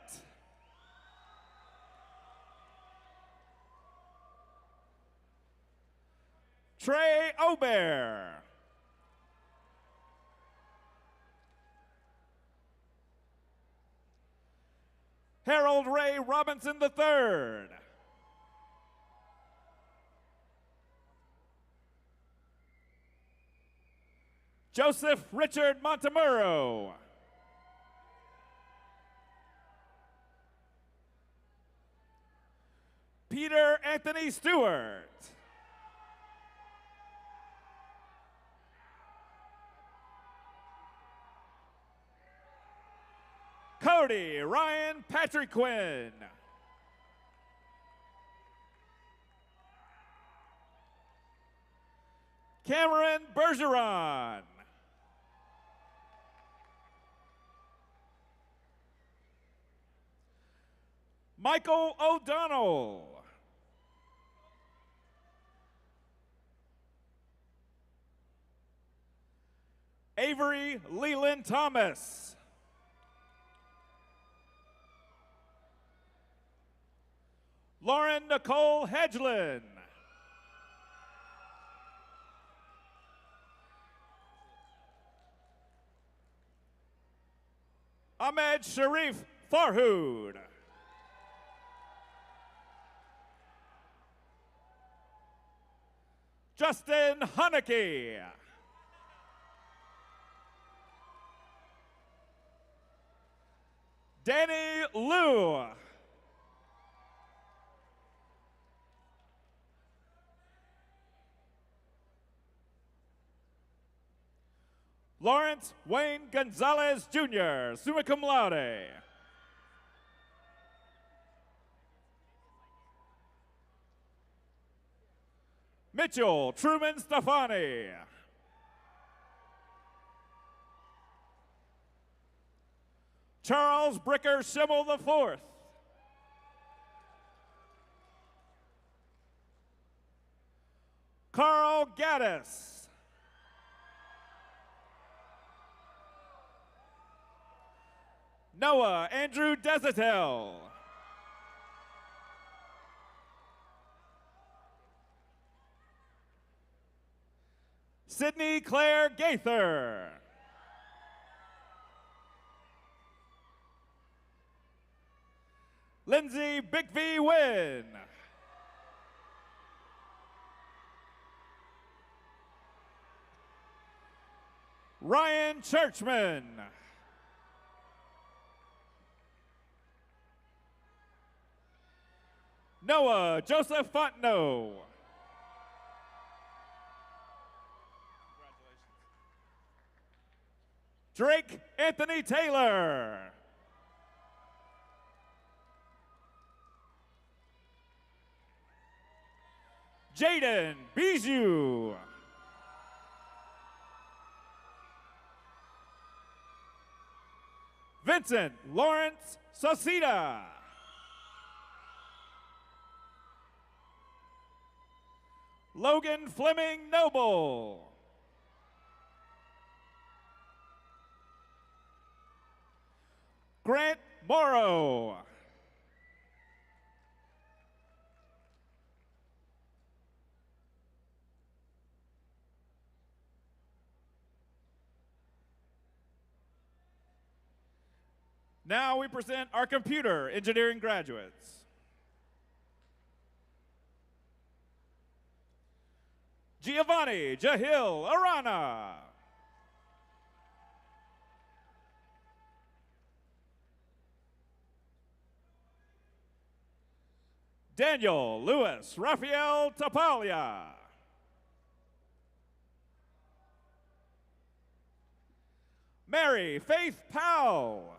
Trey Obear. Harold Ray Robinson III. Joseph Richard Montemuro. Peter Anthony Stewart. Cody Ryan Patrick Quinn. Cameron Bergeron. Michael O'Donnell. Avery Leland Thomas. Lauren Nicole Hedgeland. Ahmed Sharif Farhood. Justin Haneke. Danny Liu. Lawrence Wayne Gonzalez Jr., summa cum laude. Mitchell Truman Stefani. Charles Bricker Schimmel IV. Carl Gaddis. Noah Andrew Desatel. Sydney Claire Gaither. Lindsay Bickvey Wynn. Ryan Churchman. Noah Joseph Fontenot. Drake Anthony Taylor. Jaden Bijou. Vincent Lawrence Sosita. Logan Fleming Noble. Grant Morrow. Now we present our computer engineering graduates. Giovanni Jahil Arana. Daniel Luis Rafael Tapalia. Mary Faith Powell.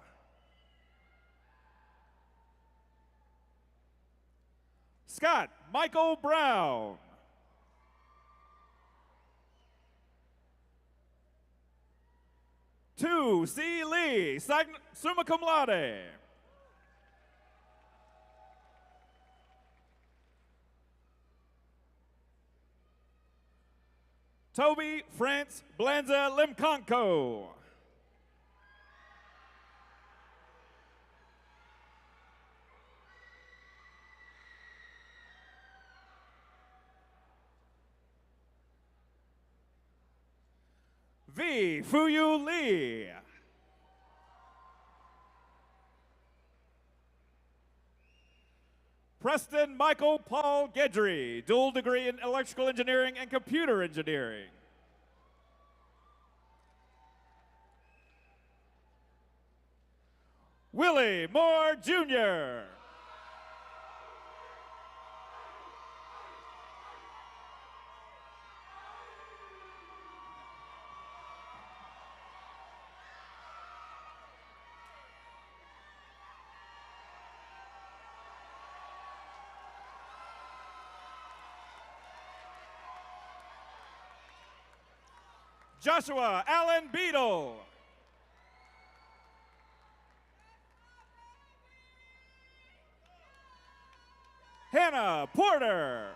Scott Michael Brown. Tu C. Lee, summa cum laude. Toby France Blanza Limconco. V. Fuyu Lee. Preston Michael Paul Gedry, dual degree in electrical engineering and computer engineering. Willie Moore Jr. Joshua Allen Beadle. Hannah Porter.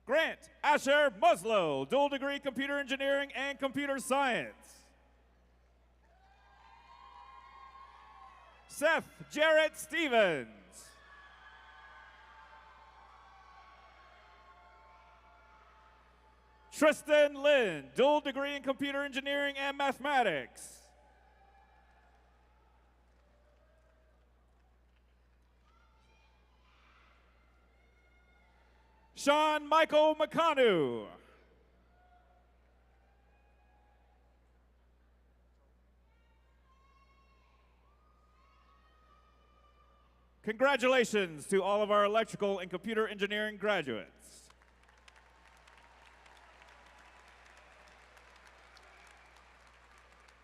Grant Asher Muslow, dual degree computer engineering and computer science. Seth Jarrett Stevens. Tristan Lynn, dual degree in computer engineering and mathematics. Sean Michael McConu. Congratulations to all of our electrical and computer engineering graduates.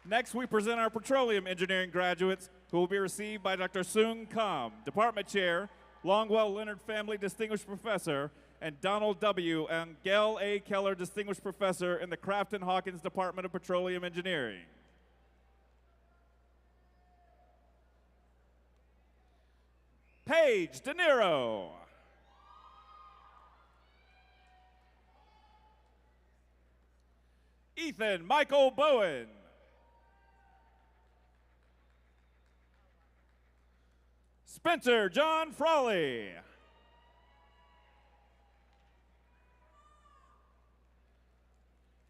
Next, we present our petroleum engineering graduates who will be received by Dr. Soong Kam, Department Chair, Longwell Leonard Family Distinguished Professor, and Donald W. and Gail A. Keller Distinguished Professor in the Crafton Hawkins Department of Petroleum Engineering. Paige De Niro. Ethan Michael Bowen. Spencer John Frawley.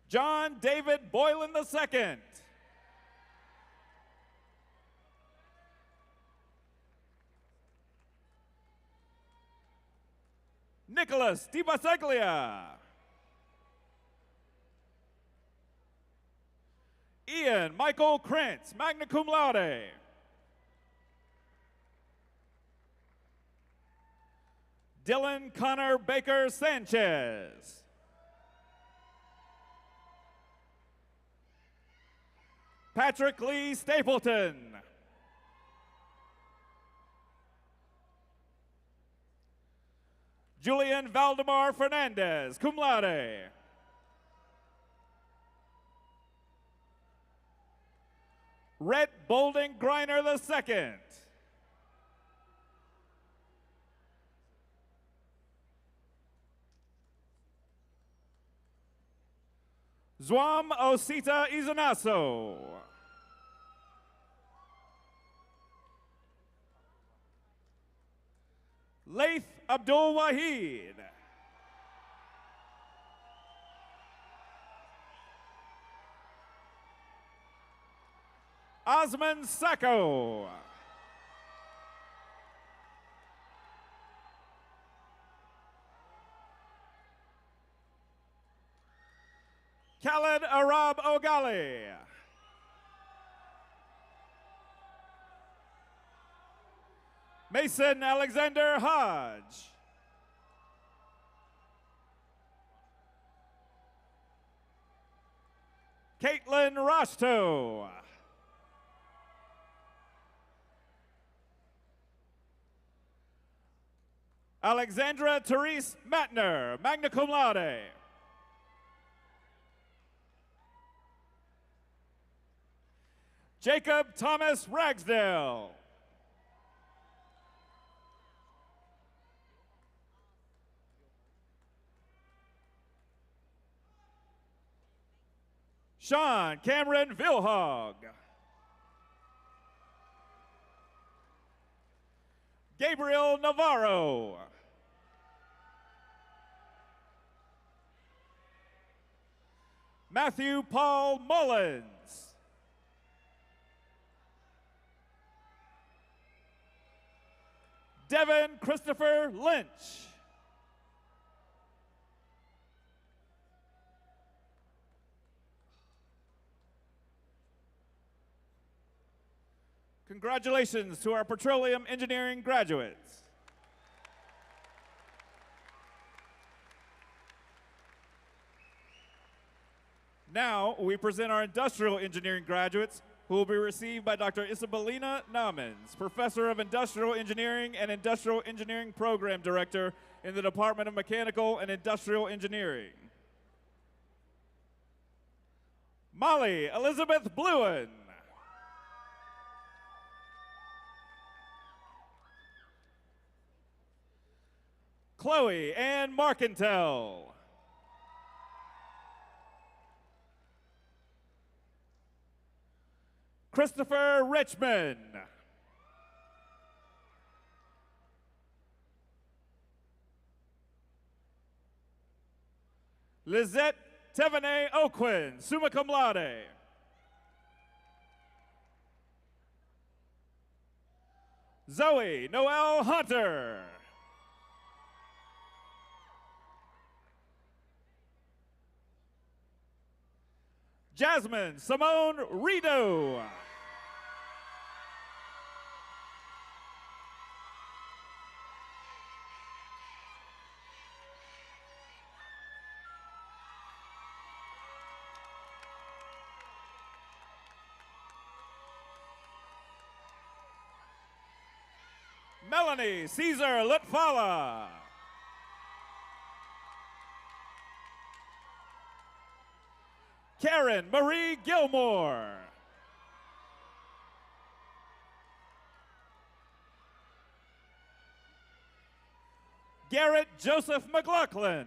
John David Boylan II. Nicholas DiBaseglia. Ian Michael Krantz, magna cum laude. Dylan Connor Baker Sanchez. Patrick Lee Stapleton. Julian Valdemar Fernandez, cum laude. Rhett Bolden Griner II. Zwam Osita Izanaso. Laith Abdul Wahid. Osman Sacco. Khaled Arab Ogali. Mason Alexander Hodge. Caitlin Rosto. Alexandra Therese Matner, magna cum laude. Jacob Thomas Ragsdale. Sean Cameron Vilhog. Gabriel Navarro. Matthew Paul Mullins. Devin Christopher Lynch. Congratulations to our petroleum engineering graduates. Now we present our industrial engineering graduates who will be received by Dr. Isabelina Namens, Professor of Industrial Engineering and Industrial Engineering Program Director in the Department of Mechanical and Industrial Engineering. Molly Elizabeth Bluen. Chloe Ann Markentel. Christopher Richmond. Lizette Tevene Oquin, summa cum laude. Zoe Noel Hunter. Jasmine Simone Rido. Melanie Caesar Lutfala. Karen Marie Gilmore. Garrett Joseph McClaflin.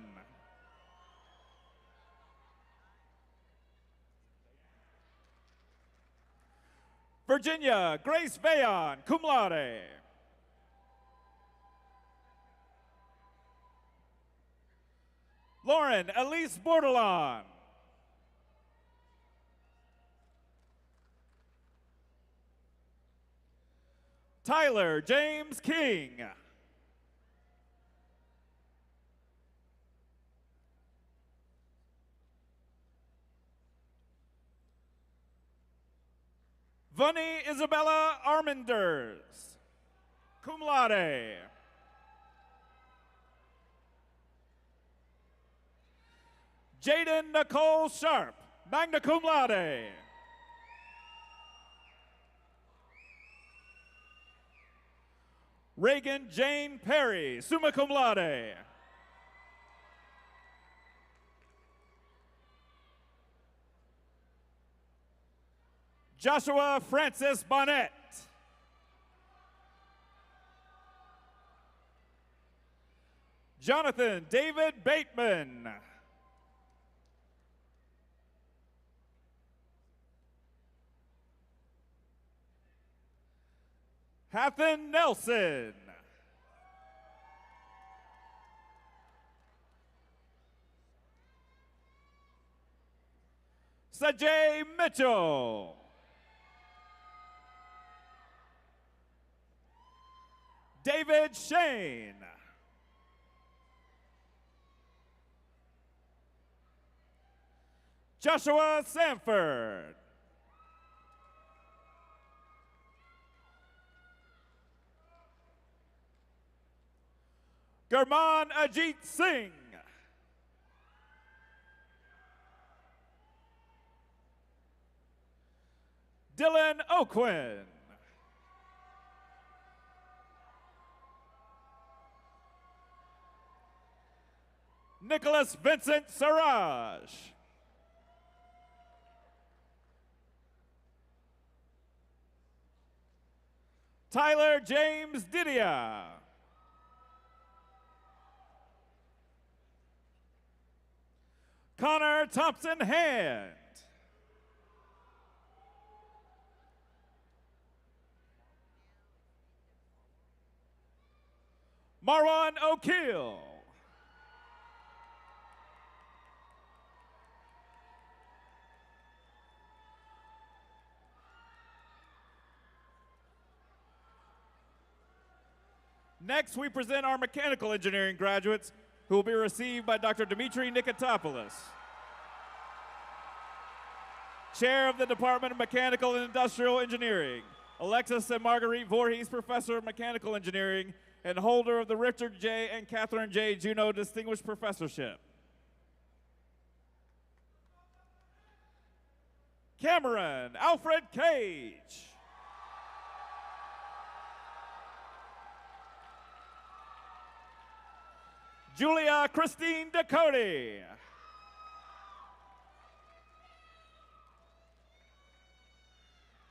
Virginia Grace Vayon, cum laude. Lauren Elise Bordelon. Tyler James King. Vunny Isabella Armenders, cum laude. Jaden Nicole Sharp, magna cum laude. Reagan Jane Perry, summa cum laude. Joshua Francis Bonnet. Jonathan David Bateman. Hathen Nelson. Sajay Mitchell. David Shane. Joshua Sanford. Gurman Ajit Singh. Dylan O'Quinn. Nicholas Vincent Saraj. Tyler James Didia. Connor Thompson Hand. Marwan O'Keel. Next, we present our mechanical engineering graduates who will be received by Dr. Dimitri Nikotopoulos, Chair of the Department of Mechanical and Industrial Engineering, Alexis and Marguerite Voorhees, Professor of Mechanical Engineering, and holder of the Richard J. and Catherine J. Juneau Distinguished Professorship. Cameron Alfred Cage. Julia Christine Ducote.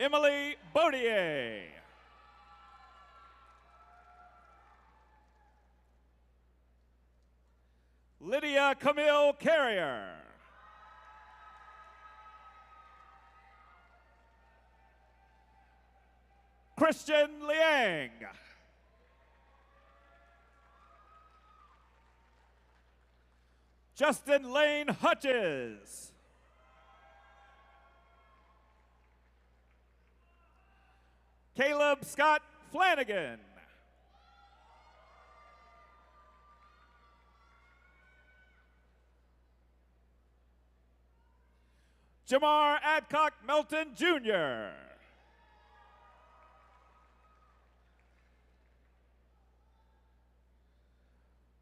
Emily Baudier. Lydia Camille Carrier. Christian Liang. Justin Lane Hutches. Caleb Scott Flanagan. Jamar Adcock Melton Jr.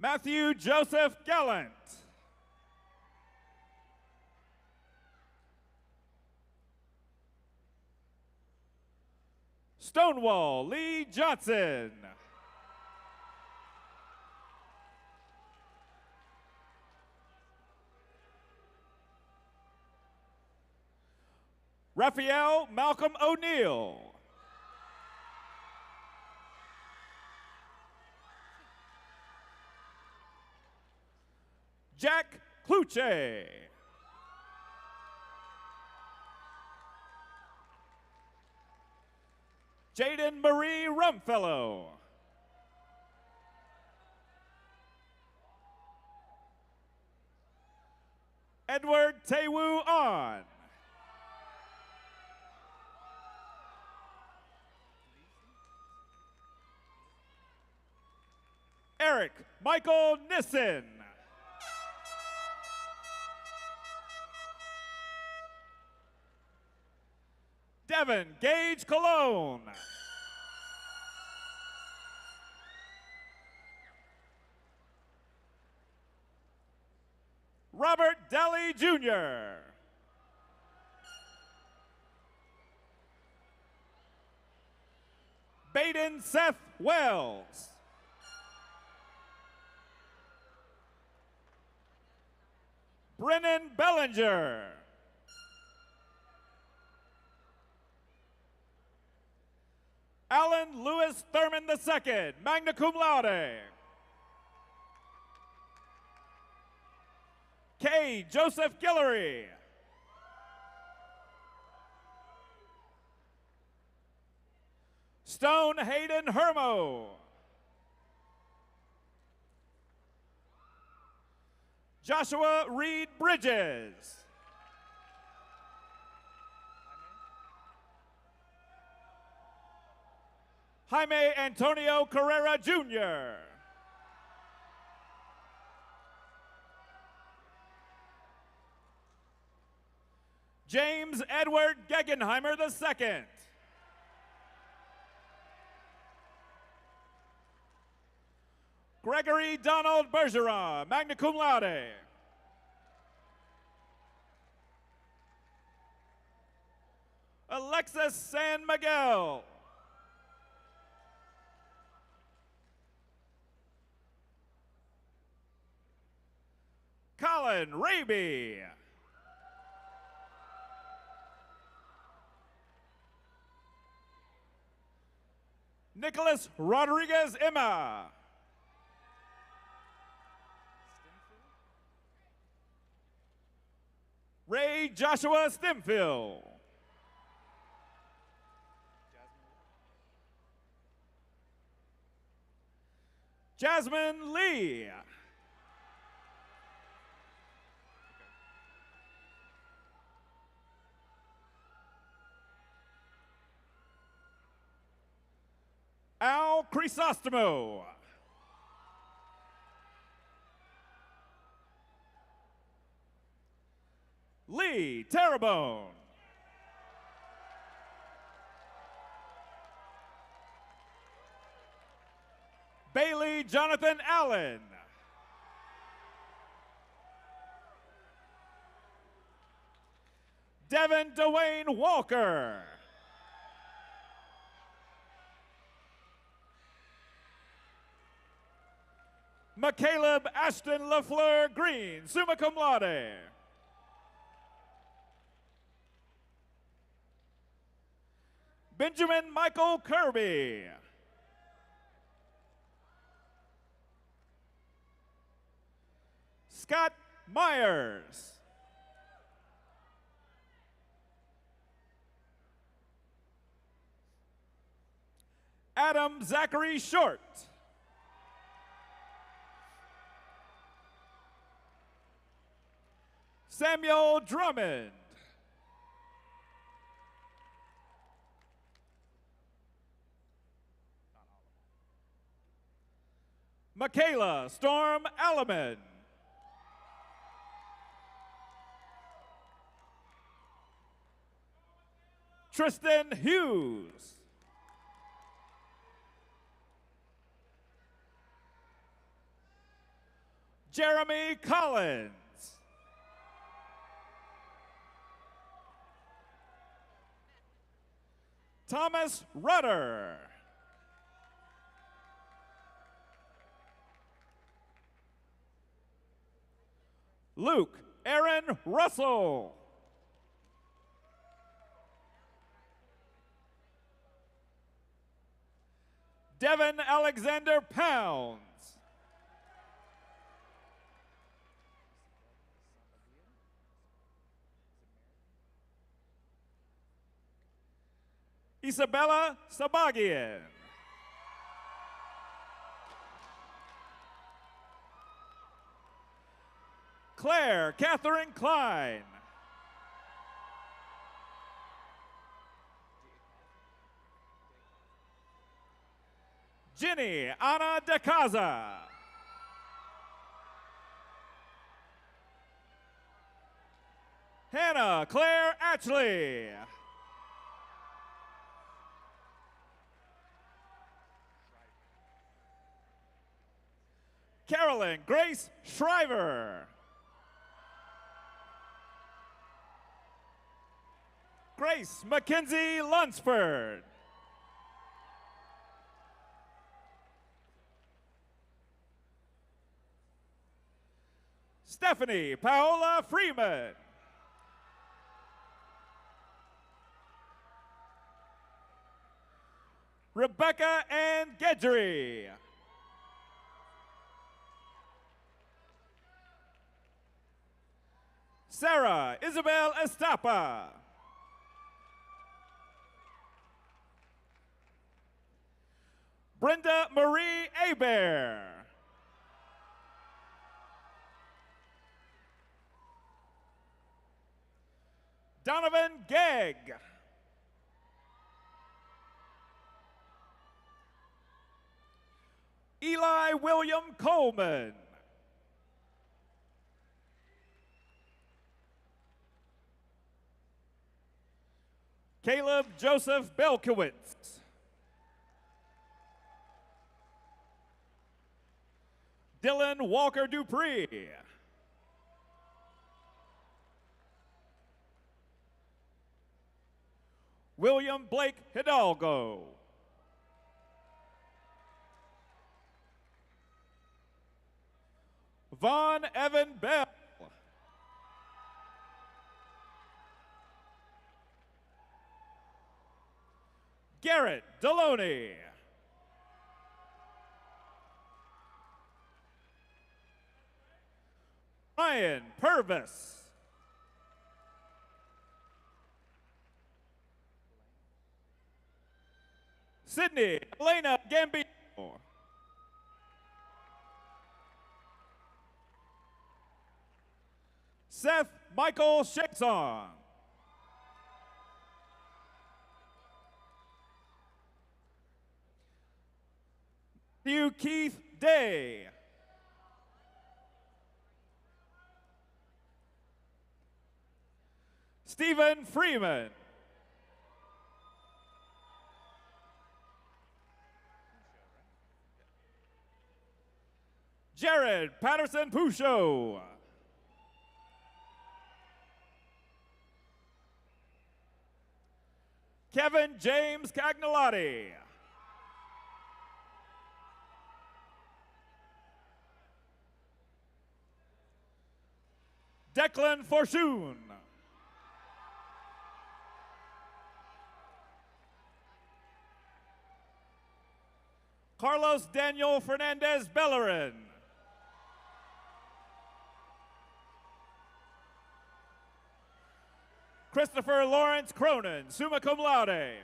Matthew Joseph Gallant. Stonewall Lee Johnson. Raphael Malcolm O'Neill. Jack Cluche. Jaden Marie Rumfellow. Edward Taewoo On. Eric Michael Nissen. Devin Gage Cologne. Robert Daly Jr. Baden Seth Wells. Brennan Bellinger. Alan Lewis Thurman II, magna cum laude. K. Joseph Guillory. Stone Hayden Hermo. Joshua Reed Bridges. Jaime Antonio Carrera Jr. James Edward Gegenheimer II. Gregory Donald Bergeron, magna cum laude. Alexis San Miguel. Colin Raby. Nicholas Rodriguez Emma. Ray Joshua Stimfill. Jasmine Lee. Al Crisostomo. Lee Terrebonne. Bailey Jonathan Allen. Devin Dwayne Walker. McCaleb Ashton LaFleur Green, summa cum laude. Benjamin Michael Kirby. Scott Myers. Adam Zachary Short. Samuel Drummond. Michaela Storm Alleman. Tristan Hughes. Jeremy Collins. Thomas Rudder. Luke Aaron Russell. Devin Alexander Pounds. Isabella Sabagian. Claire Catherine Klein. Ginny Ana De Casa. Hannah Claire Ashley. Carolyn Grace Shriver. Grace Mackenzie Lunsford. Stephanie Paola Freeman. Rebecca Ann Gedgery. Sarah Isabel Estapa. Brenda Marie Hebert. Donovan Gegg. Eli William Coleman. Caleb Joseph Belkowitz. Dylan Walker Dupree. William Blake Hidalgo. Vaughn Evan Bell. Garrett Deloney. Ryan Purvis. Sydney Elena Gambino. Seth Michael Shakeson. Matthew Keith Day. Stephen Freeman. Jared Patterson Pusho. Kevin James Cagnolati. Declan Fortune. Carlos Daniel Fernandez Bellerin. Christopher Lawrence Cronin, summa cum laude.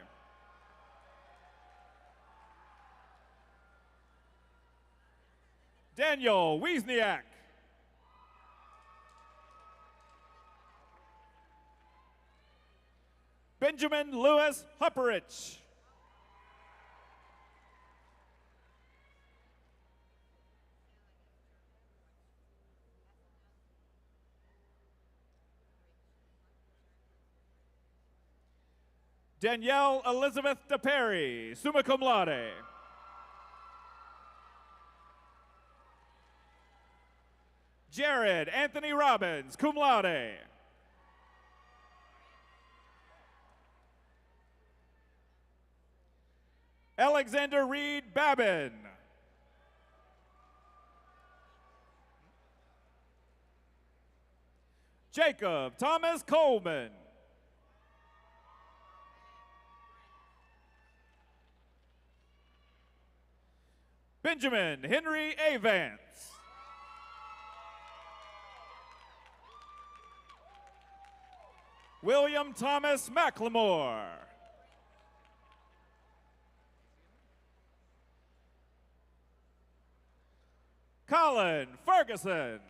Daniel Wiesniak. Benjamin Lewis Hupperich. Danielle Elizabeth DePerry, summa cum laude. Jared Anthony Robbins, cum laude. Alexander Reed Babin. Jacob Thomas Coleman. Benjamin Henry Avance. William Thomas McLemore. Colin Ferguson.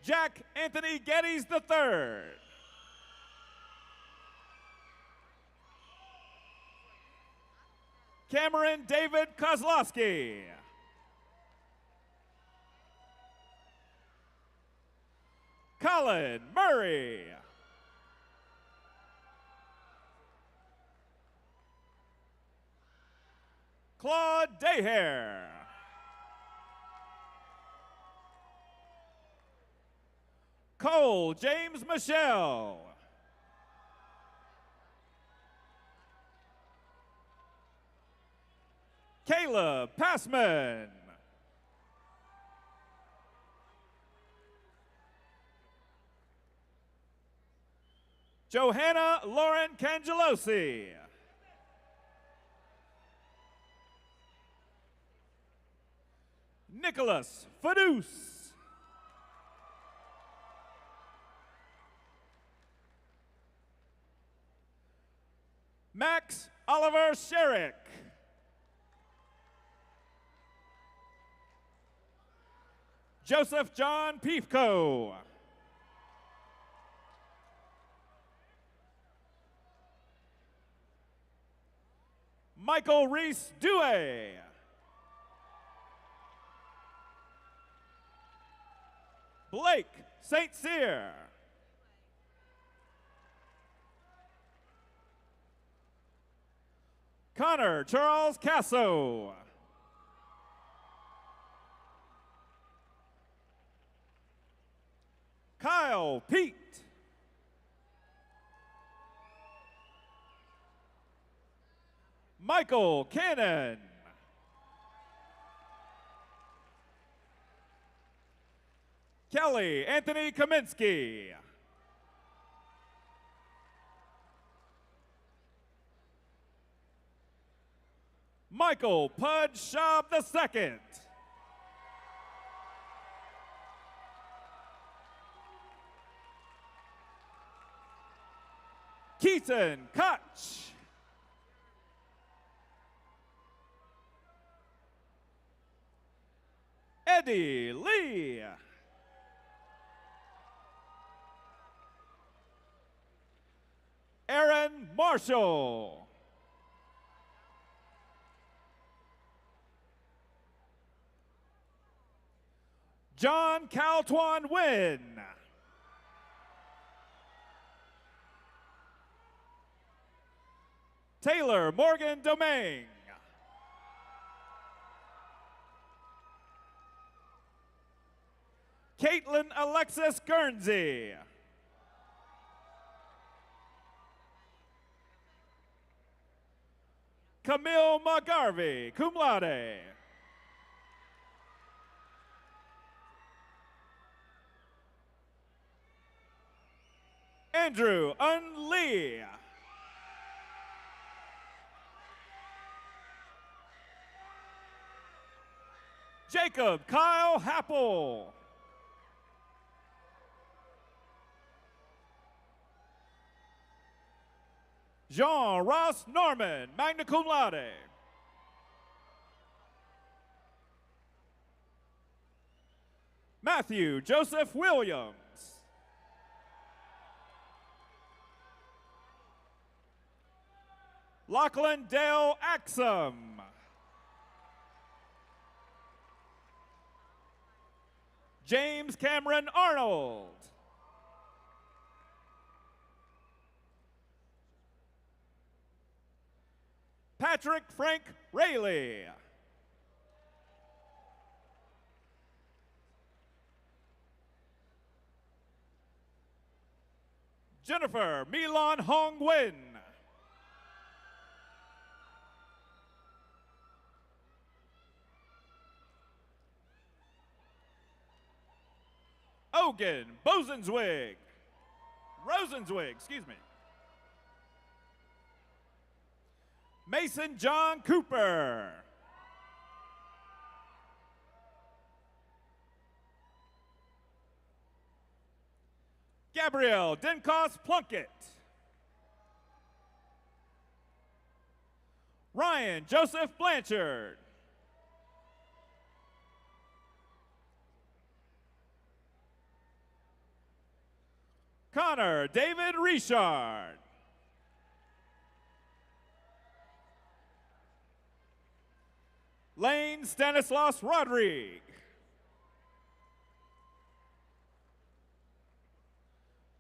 Jack Anthony Geddes III. Cameron David Kozlowski. Colin Murray. Claude Daher. Cole James Michelle. Caleb Passman. Johanna Lauren Cangelosi. Nicholas Fadus. Max Oliver Sherrick. Joseph John Piefko. Michael Reese Dewey. Blake St. Cyr. Connor Charles Casso. Kyle Pete. Michael Cannon. Kelly Anthony Kaminsky. Michael Pudge Schaub II. Keaton Koch. Eddie Lee. Aaron Marshall. John Caltwan Wynn. Taylor Morgan Domingue. Caitlin Alexis Guernsey. Camille McGarvey, cum laude. Andrew Un Lee. Jacob Kyle Happel. Jean Ross Norman, magna cum laude. Matthew Joseph Williams. Lachlan Dale Axum. James Cameron Arnold. Patrick Frank Rayleigh. Jennifer Milan Hong Win. Ogan Bosenswig. Rosenzweig, excuse me. Mason John Cooper. Gabrielle Denkos Plunkett. Ryan Joseph Blanchard. Connor David Richard. Lane Stanislaus Rodrigue.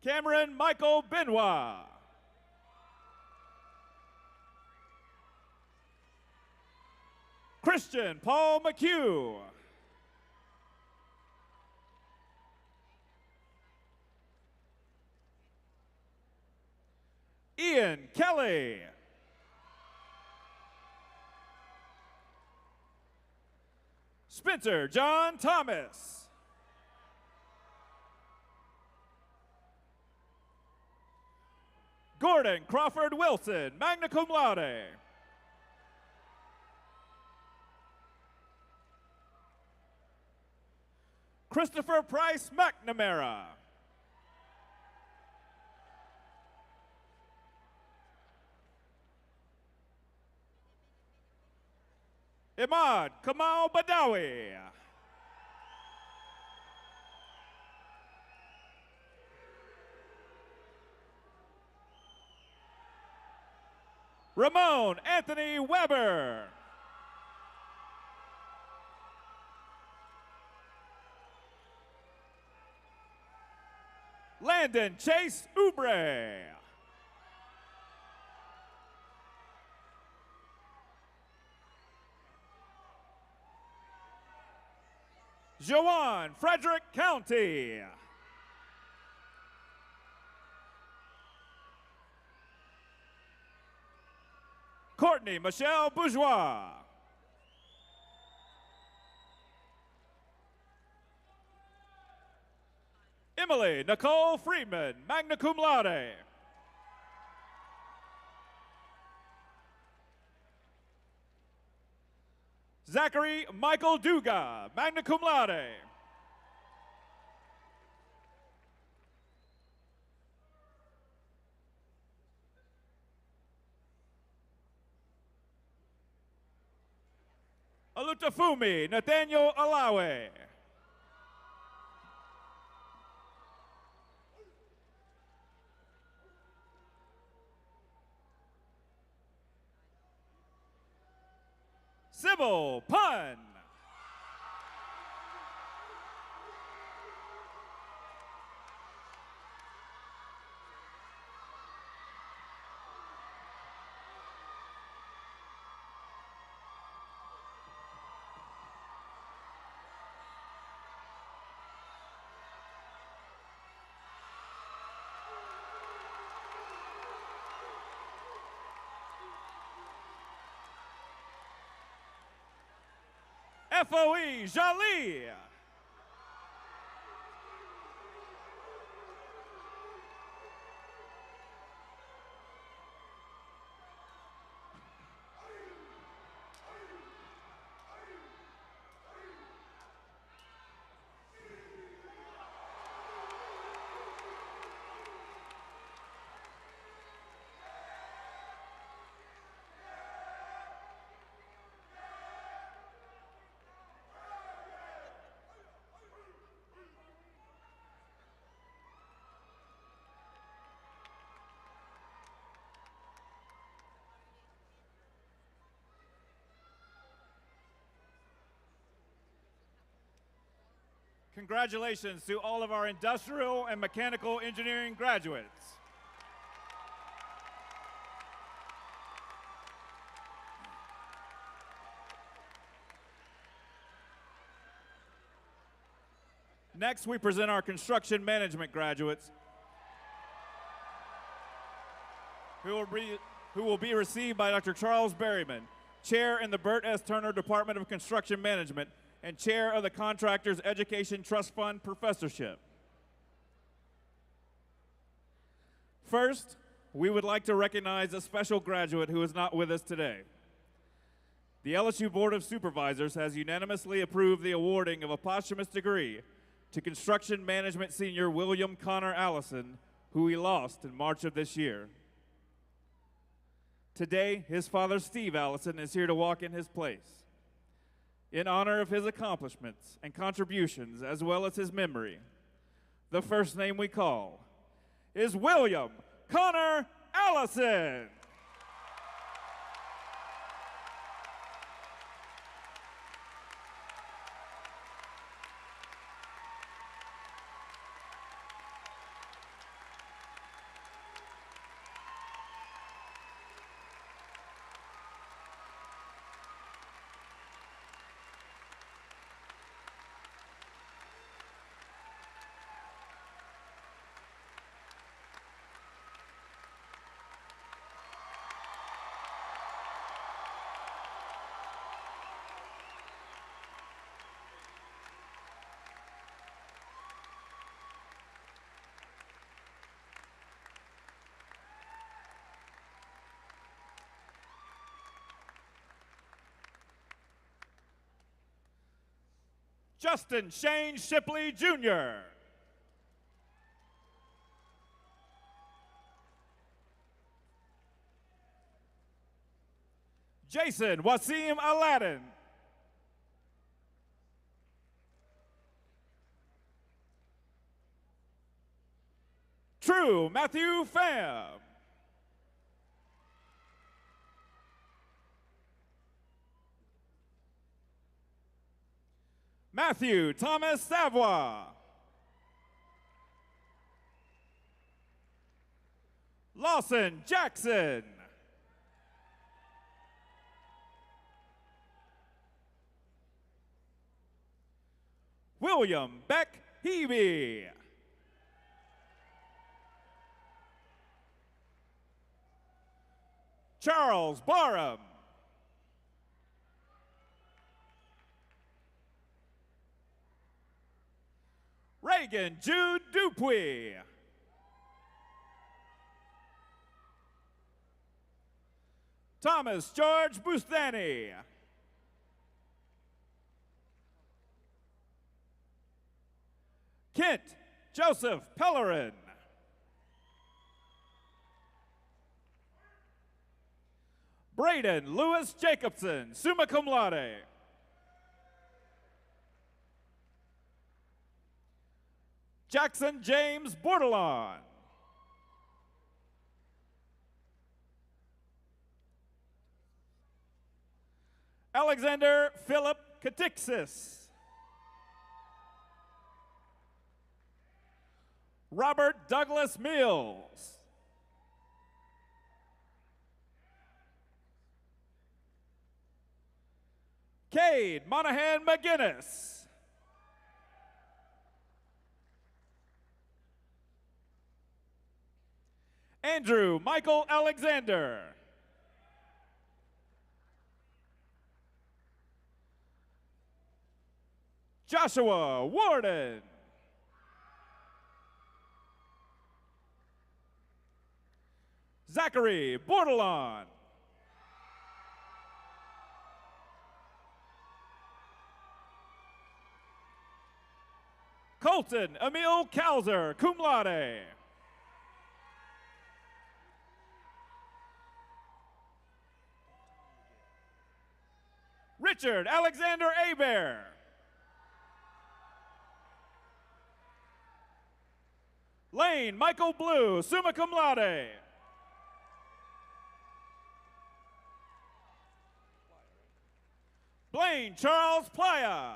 Cameron Michael Benoit. Christian Paul McHugh. Ian Kelly. Spencer John Thomas. Gordon Crawford Wilson, magna cum laude. Christopher Price McNamara. Imad Kamal Badawi. Ramon Anthony Weber. Landon Chase Ubre. Joan Frederick County. Courtney Michelle Bourgeois. Emily Nicole Friedman, magna cum laude. Zachary Michael Duga, magna cum laude. Alutafumi Nathaniel Alawe. Sybil Pun. FOE Jali. Congratulations to all of our industrial and mechanical engineering graduates. Next, we present our construction management graduates who will be received by Dr. Charles Berryman, Chair in the Burt S. Turner Department of Construction Management and Chair of the Contractors Education Trust Fund Professorship. First, we would like to recognize a special graduate who is not with us today. The LSU Board of Supervisors has unanimously approved the awarding of a posthumous degree to construction management senior William Connor Allison, who we lost in March of this year. Today, his father, Steve Allison, is here to walk in his place. In honor of his accomplishments and contributions, as well as his memory, the first name we call is William Connor Allison. Justin Shane Shipley, Jr. Jason Wasim Aladdin. True Matthew Pham. Matthew Thomas Savoy. Lawson Jackson. William Beck Hebe. Charles Barham. Reagan Jude Dupuy. Thomas George Bustani. Kent Joseph Pellerin. Braden Lewis Jacobson, summa cum laude. Jackson James Bordelon. Alexander Philip Katixis. Robert Douglas Mills. Cade Monahan McGinnis. Andrew Michael Alexander. Joshua Warden. Zachary Bordelon. Colton Emil Kalzer, cum laude. Richard Alexander Abear. Lane Michael Blue, summa cum laude. Blaine Charles Playa.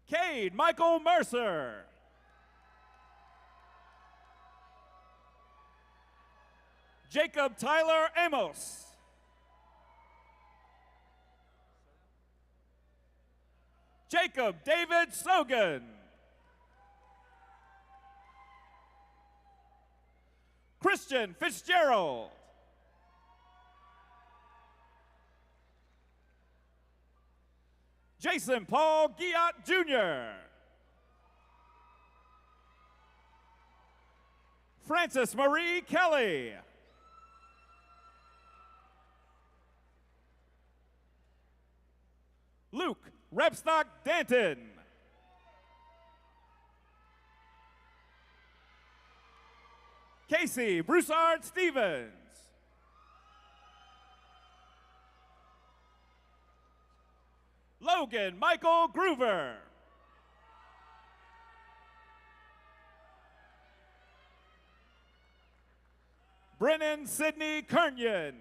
Cade Michael Mercer. Jacob Tyler Amos. Jacob David Sogan. Christian Fitzgerald. Jason Paul Giat Jr. Frances Marie Kelly. Luke Repstock Danton. Casey Broussard Stevens. Logan Michael Groover. Brennan Sidney Kernion.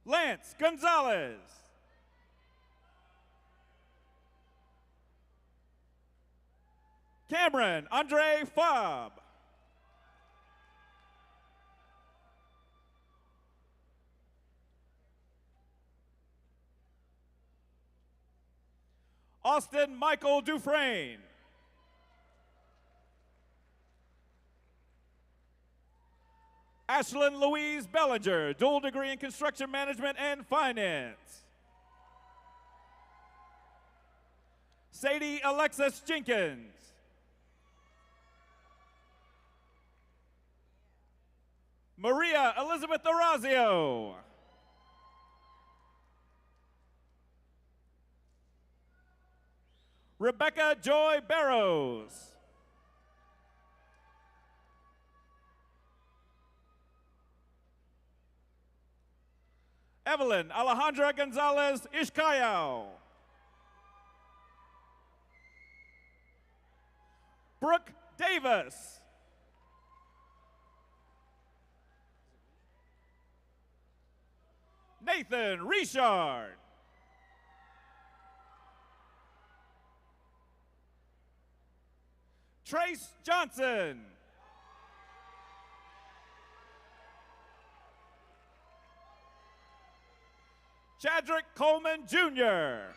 Lance Gonzalez. Cameron Andre Fobb. Austin Michael Dufresne. Ashlyn Louise Bellinger, dual degree in construction management and finance. Sadie Alexis Jenkins. Maria Elizabeth Orazio. Rebecca Joy Barrows. Evelyn Alejandra Gonzalez Ishkayao. Brooke Davis. Nathan Richard. Trace Johnson. Chadrick Coleman Jr.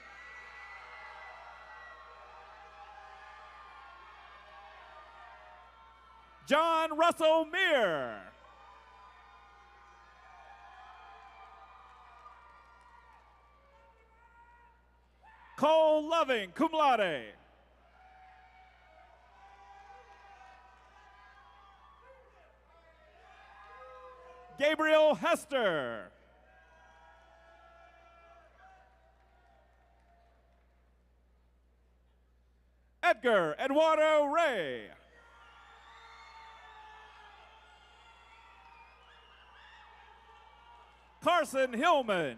John Russell Meir. Cole Loving, cum laude. Gabriel Hester. Edgar Eduardo Ray. Carson Hillman.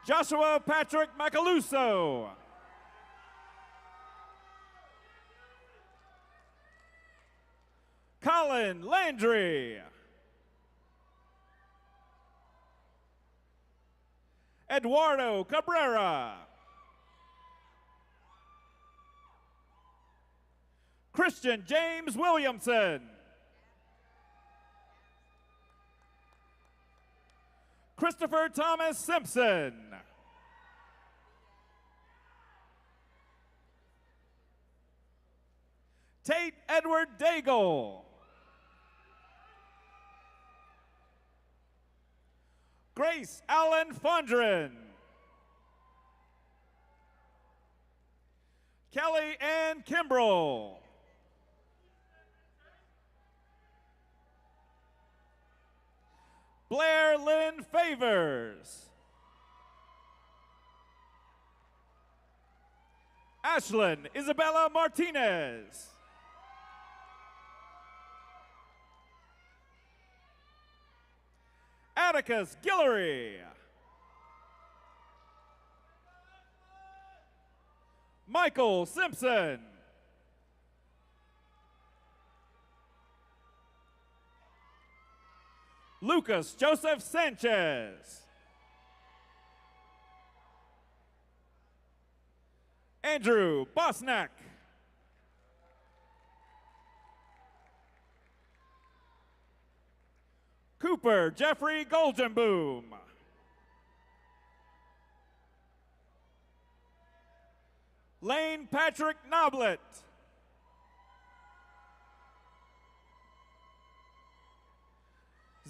Joshua Patrick Macaluso. Colin Landry. Eduardo Cabrera. Christian James Williamson. Christopher Thomas Simpson. Tate Edward Daigle. Grace Allen Fondren. Kelly Ann Kimbrell. Blair Lynn Favors. Ashlyn Isabella Martinez. Atticus Guillory. Michael Simpson. Lucas Joseph Sanchez. Andrew Bosnack. Cooper Jeffrey Goldenboom. Lane Patrick Noblet.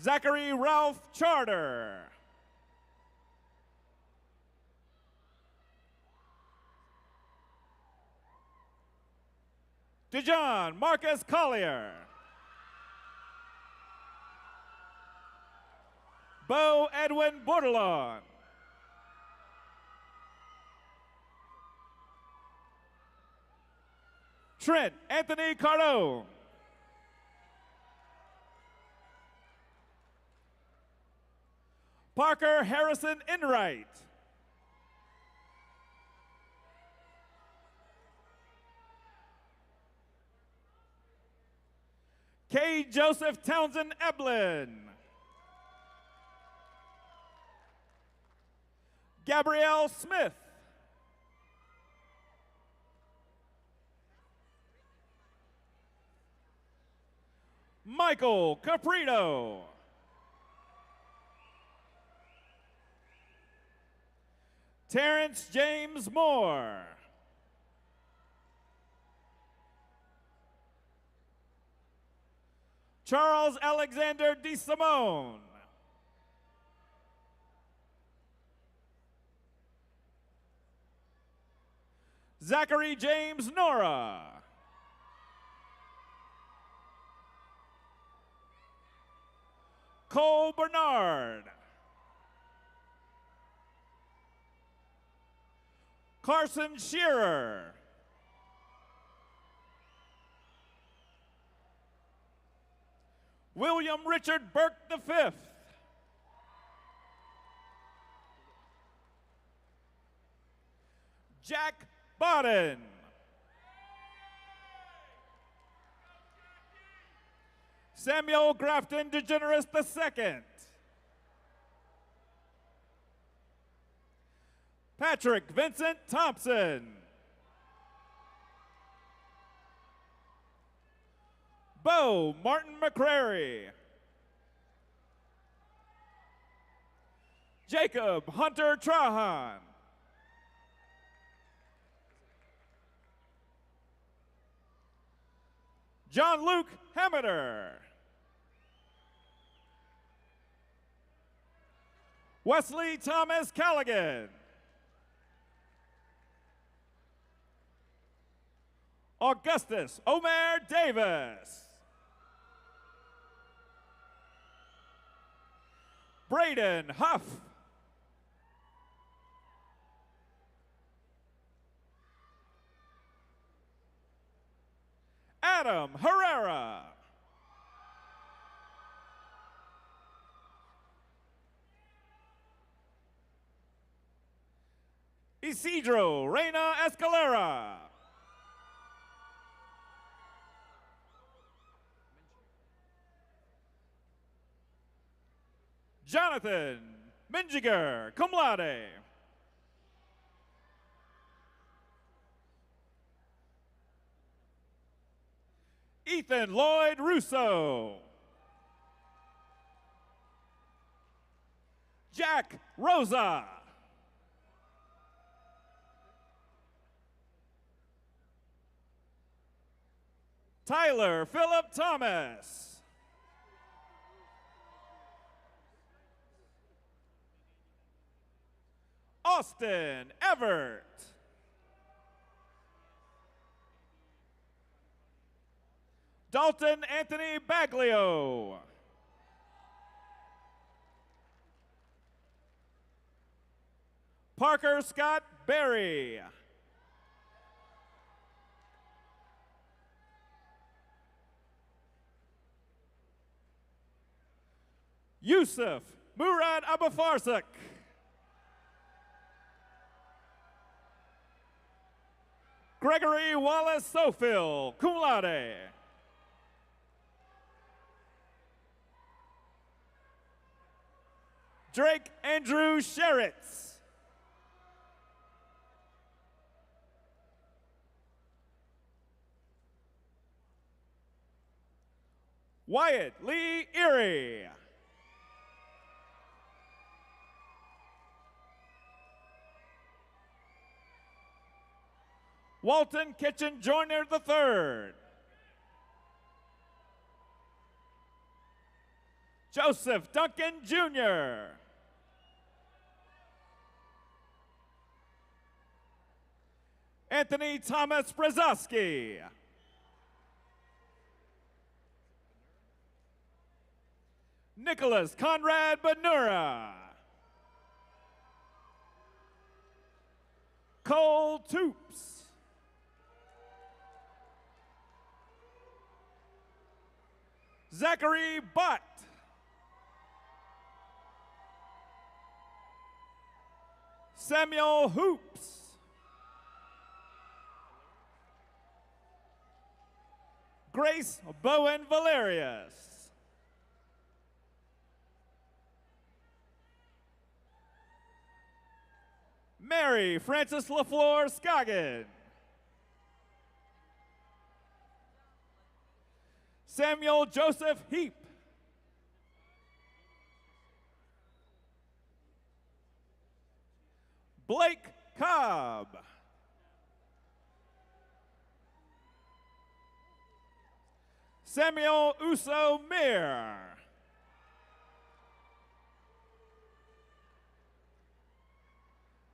Zachary Ralph Charter. DeJohn Marcus Collier. Bo Edwin Bordelon. Trent Anthony Cardone. Parker Harrison Enright. K. Joseph Townsend Eblin. Gabrielle Smith. Michael Caprito. Terrence James Moore. Charles Alexander DeSimone. Zachary James Nora. Cole Bernard. Carson Shearer. William Richard Burke V. Jack Bodden. Samuel Grafton DeGeneres II. Patrick Vincent Thompson. Bo Martin McCrary. Jacob Hunter Trahan. John Luke Hammeter. Wesley Thomas Callaghan. Augustus Omer Davis. Braden Huff. Adam Herrera. Isidro Reyna Escalera. Jonathan Minjiger, cum laude. Ethan Lloyd Russo. Jack Rosa. Tyler Philip Thomas. Austin Everett. Dalton Anthony Baglio. Parker Scott Berry. Yusuf Murad Abafarsak. Gregory Wallace Sofil, cum laude. Drake Andrew Sheritz. Wyatt Lee Erie. Walton Kitchen Joyner III. Joseph Duncan Jr. Anthony Thomas Brzezowski. Nicholas Conrad Benura. Cole Toops. Zachary Butt. Samuel Hoops. Grace Bowen Valerius. Mary Frances LaFleur Scoggin. Samuel Joseph Heap. Blake Cobb. Samuel Uso Mir.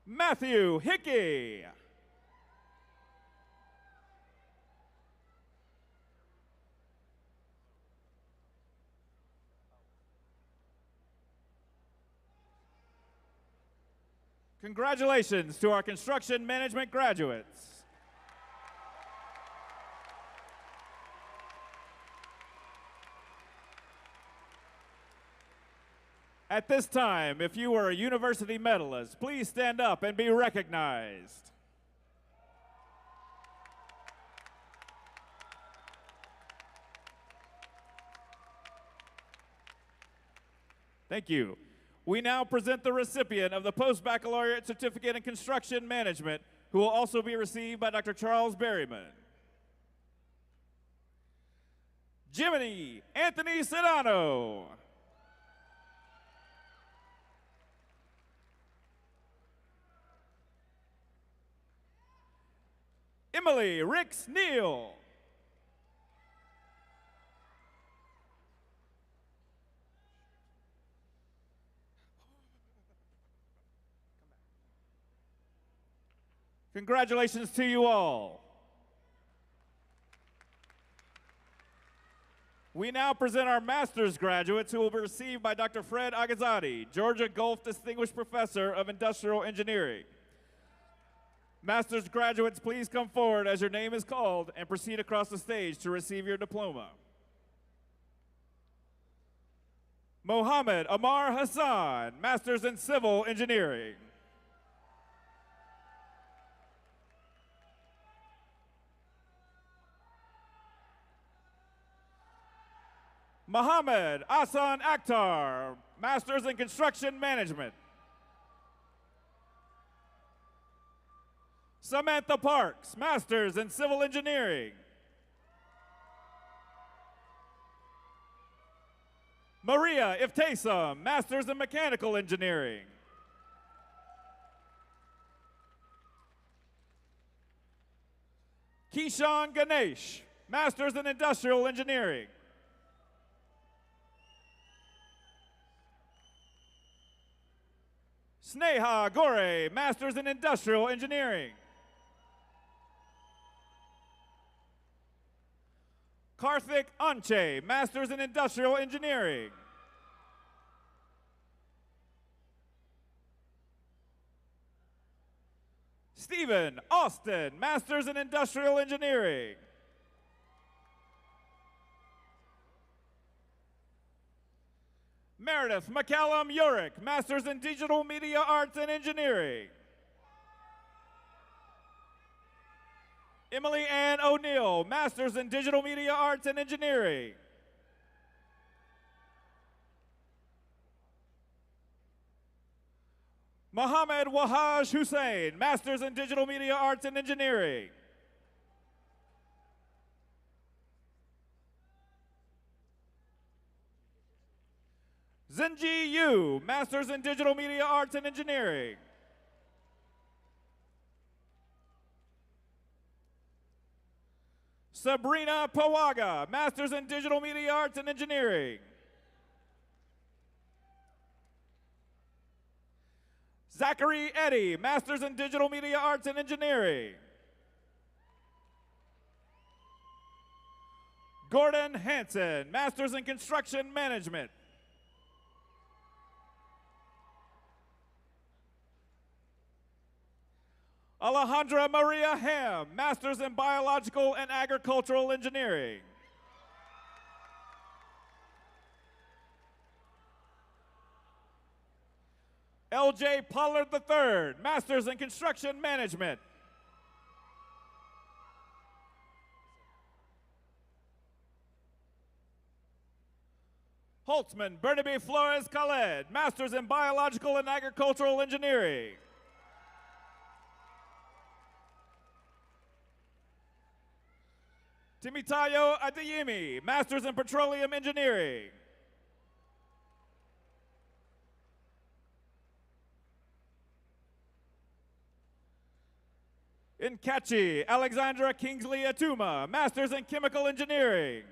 Matthew Hickey. Congratulations to our construction management graduates. At this time, if you are a university medalist, please stand up and be recognized. Thank you. We now present the recipient of the Post-Baccalaureate Certificate in Construction Management, who will also be received by Dr. Charles Berryman. Jiminy Anthony Sedano. Emily Ricks Neal. Congratulations to you all. We now present our master's graduates who will be received by Dr. Fred Agazadi, Georgia Gulf Distinguished Professor of Industrial Engineering. Master's graduates, please come forward as your name is called and proceed across the stage to receive your diploma. Mohammed Amar Hassan, Master's in Civil Engineering. Mohammed Asan Akhtar, Master's in Construction Management. Samantha Parks, Master's in Civil Engineering. Maria Iftaysam, Master's in Mechanical Engineering. Keyshawn Ganesh, Master's in Industrial Engineering. Sneha Gore, Master's in Industrial Engineering. Karthik Anche, Master's in Industrial Engineering. Stephen Austin, Master's in Industrial Engineering. Meredith McCallum Urick, Master's in Digital Media Arts and Engineering. Emily Ann O'Neill, Master's in Digital Media Arts and Engineering. Mohammed Wahaj Hussein, Master's in Digital Media Arts and Engineering. Zenji Yu, Master's in Digital Media Arts and Engineering. Sabrina Pawaga, Master's in Digital Media Arts and Engineering. Zachary Eddy, Master's in Digital Media Arts and Engineering. Gordon Hansen, Master's in Construction Management. Alejandra Maria Ham, Master's in Biological and Agricultural Engineering. LJ Pollard III, Master's in Construction Management. Holtzman Bernabe Flores Khaled, Master's in Biological and Agricultural Engineering. Timitayo Adeyemi, Master's in Petroleum Engineering. Nkachi Alexandra Kingsley Atuma, Master's in Chemical Engineering.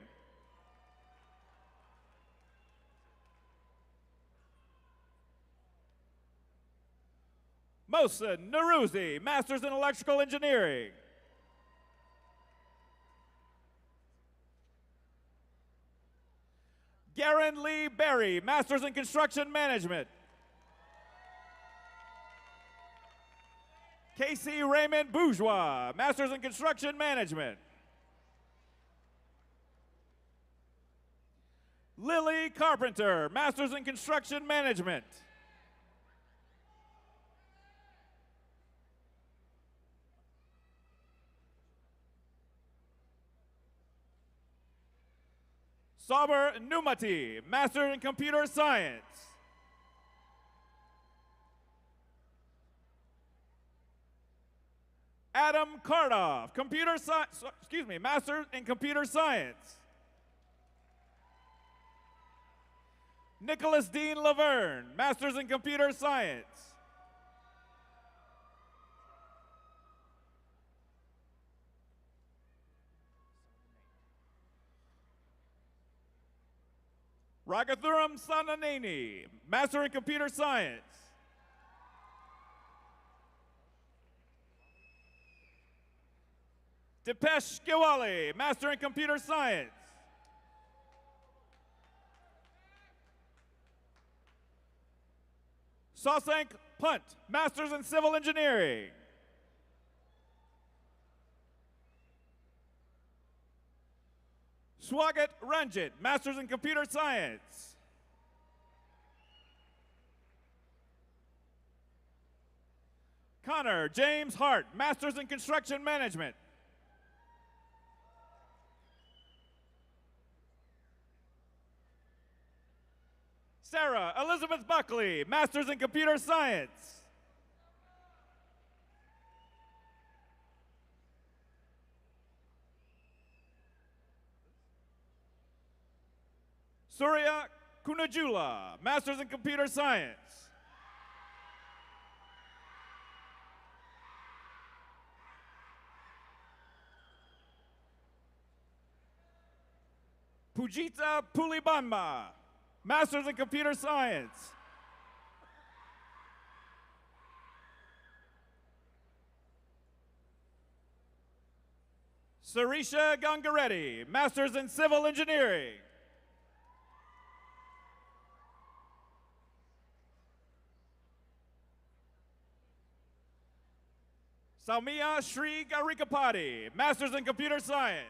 Mohsen Naruzi, Master's in Electrical Engineering. Garen Lee Berry, Master's in Construction Management. Casey Raymond Bourgeois, Master's in Construction Management. Lily Carpenter, Master's in Construction Management. Saber Numati, Master in Computer Science. Adam Kardoff, Master in Computer Science. Nicholas Dean Laverne, Master's in Computer Science. Ragathuram Sananeni, Master in Computer Science. Dipesh Giwali, Master in Computer Science. Sasank Punt, Master's in Civil Engineering. Swagat Ranjit, Master's in Computer Science. Connor James Hart, Master's in Construction Management. Sarah Elizabeth Buckley, Master's in Computer Science. Surya Kunajula, Master's in Computer Science. Pujita Pulibamba, Master's in Computer Science. Sarisha Gangareddy, Master's in Civil Engineering. Salmiya Sri Garikapati, Master's in Computer Science.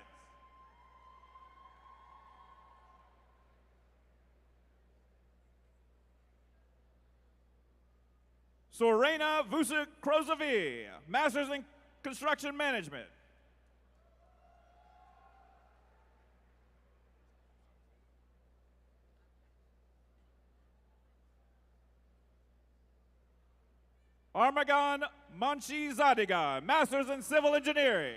Sorena Vusa Krozavi, Master's in Construction Management. Armagan Manshi Zadiga, Master's in Civil Engineering.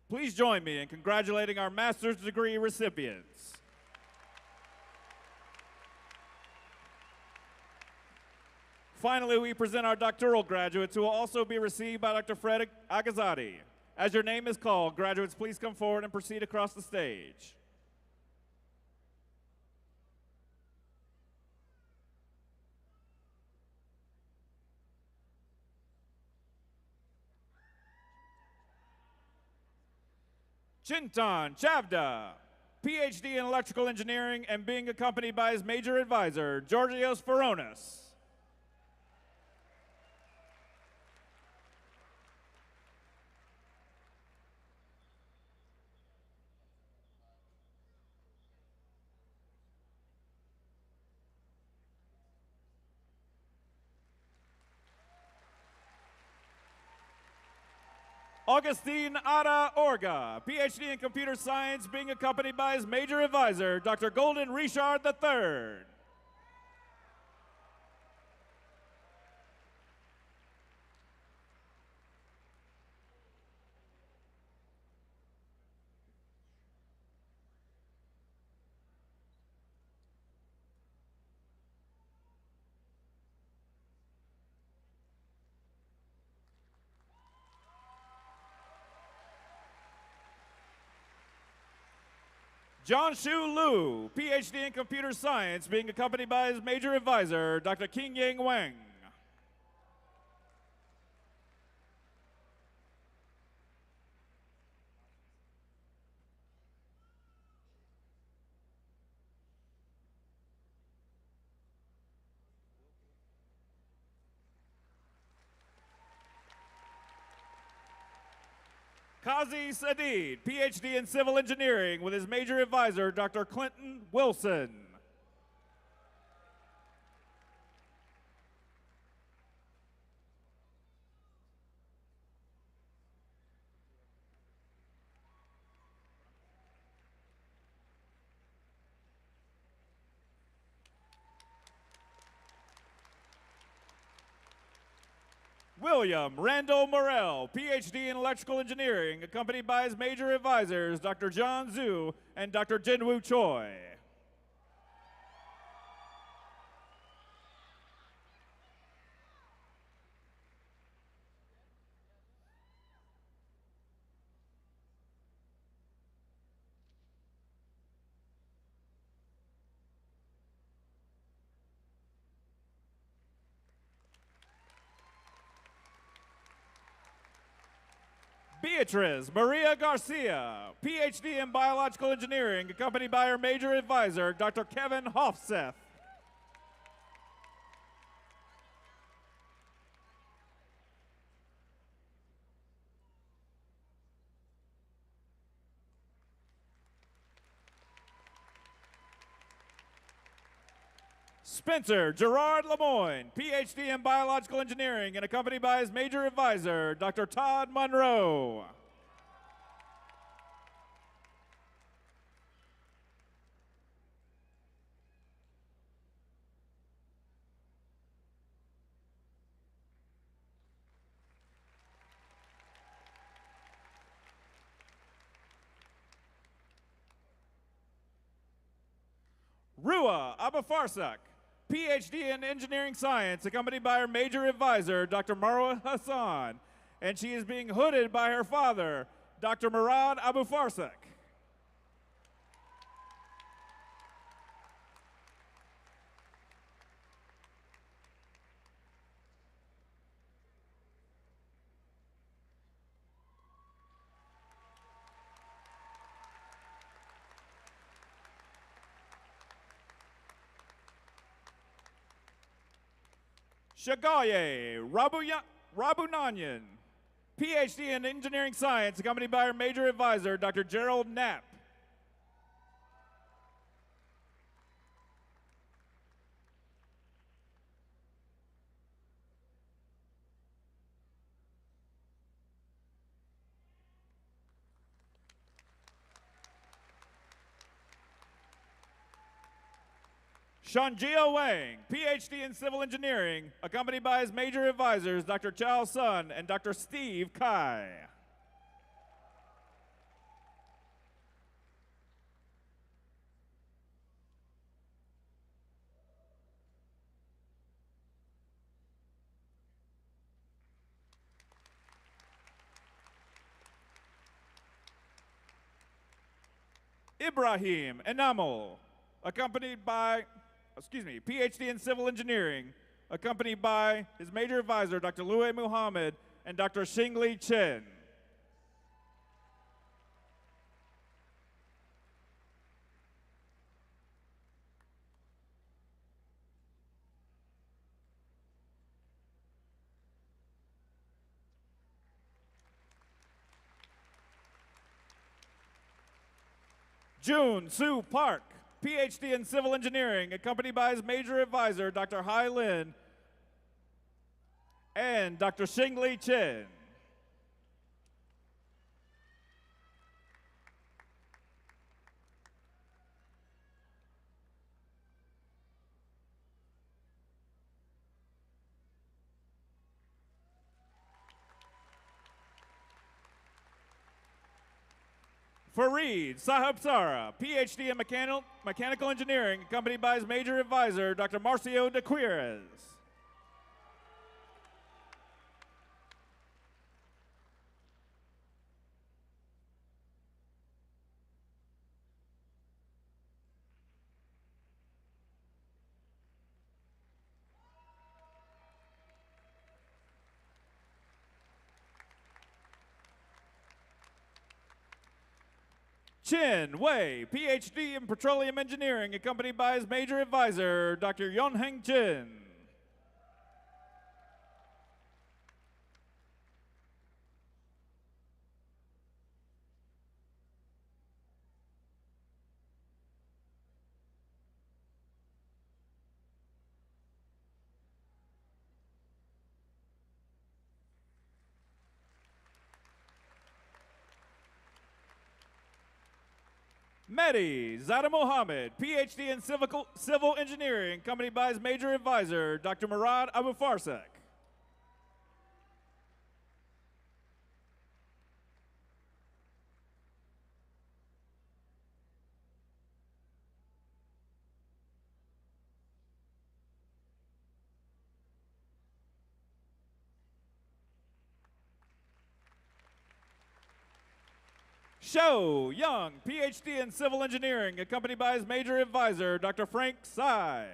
Please join me in congratulating our master's degree recipients. Finally, we present our doctoral graduates who will also be received by Dr. Fred Agazadi. As your name is called, graduates, please come forward and proceed across the stage. Chintan Chavda, PhD in Electrical Engineering and being accompanied by his major advisor, Georgios Feronis. Augustine Ada Orga, PhD in Computer Science, being accompanied by his major advisor, Dr. Golden Richard III. John Shu Lu, PhD in Computer Science, being accompanied by his major advisor, Dr. King Yang Wang. Kazi Sadid, PhD in Civil Engineering, with his major advisor, Dr. Clinton Wilson. William Randall Morrell, PhD in Electrical Engineering, accompanied by his major advisors, Dr. John Zhu and Dr. Jinwoo Choi. Beatriz Maria Garcia, PhD in Biological Engineering, accompanied by her major advisor, Dr. Kevin Hofseth. Spencer Gerard Lemoyne, PhD in Biological Engineering, and accompanied by his major advisor, Dr. Todd Monroe. Rua Abafarsak, PhD in Engineering Science, accompanied by her major advisor, Dr. Marwa Hassan, and she is being hooded by her father, Dr. Murad Abufarsak. Shagaye Rabunanyan, PhD in Engineering Science, accompanied by her major advisor, Dr. Gerald Knapp. Shanjia Wang, PhD in Civil Engineering, accompanied by his major advisors, Dr. Chao Sun and Dr. Steve Kai. Ibrahim Enamel, PhD in Civil Engineering, accompanied by his major advisor, Dr. Lue Muhammad and Dr. Xingli Chen. Jun Soo Park, PhD in Civil Engineering, accompanied by his major advisor, Dr. Hai Lin and Dr. Xingli Chen. Fareed Sahab Sara, PhD in Mechanical Engineering, accompanied by his major advisor, Dr. Marcio de Quires. Chin Wei, PhD in Petroleum Engineering, accompanied by his major advisor, Dr. Yonheng Chin. Mehdi Zada Mohammed, PhD in Civil Engineering, accompanied by his major advisor, Dr. Murad Abu Farsek. Shou Young, PhD in Civil Engineering, accompanied by his major advisor, Dr. Frank Tsai.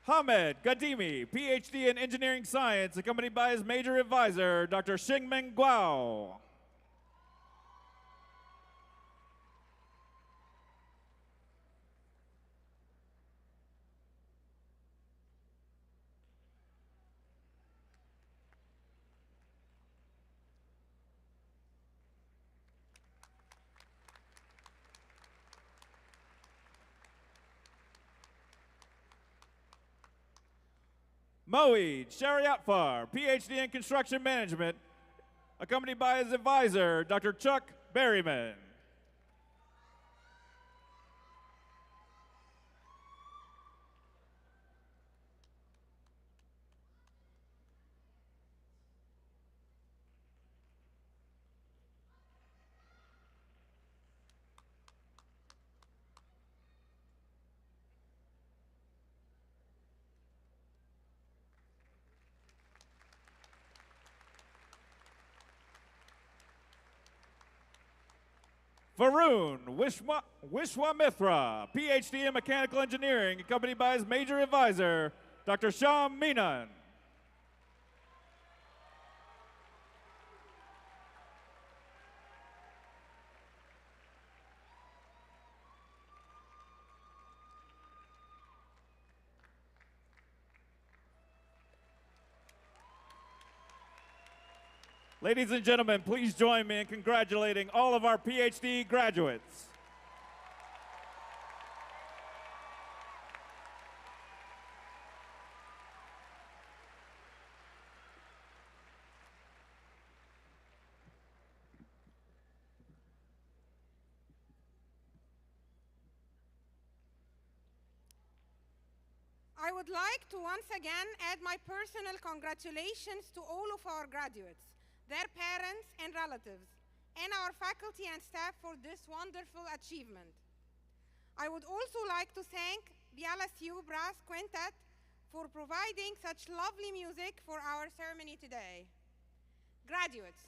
Hamed Kadimi, PhD in Engineering Science, accompanied by his major advisor, Dr. Xingmeng Guo. Moeed Shariatfar, PhD in Construction Management, accompanied by his advisor, Dr. Chuck Berryman. Varun Wishwamithra, PhD in Mechanical Engineering, accompanied by his major advisor, Dr. Shyam Menon. Ladies and gentlemen, please join me in congratulating all of our PhD graduates. I would like to once again add my personal congratulations to all of our graduates, their parents and relatives, and our faculty and staff for this wonderful achievement. I would also like to thank the LSU Brass Quintet for providing such lovely music for our ceremony today. Graduates,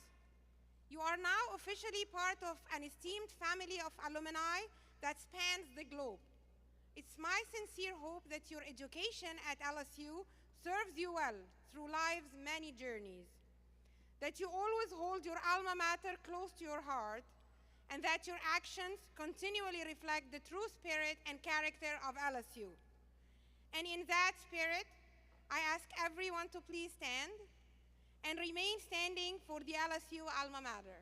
you are now officially part of an esteemed family of alumni that spans the globe. It's my sincere hope that your education at LSU serves you well through life's many journeys, that you always hold your alma mater close to your heart, and that your actions continually reflect the true spirit and character of LSU. And in that spirit, I ask everyone to please stand and remain standing for the LSU alma mater.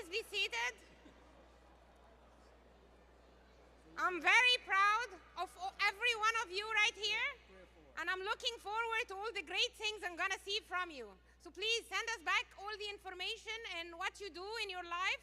be seated. I'm very proud of every one of you right here, and I'm looking forward to all the great things I'm gonna see from you. So please send us back all the information and what you do in your life,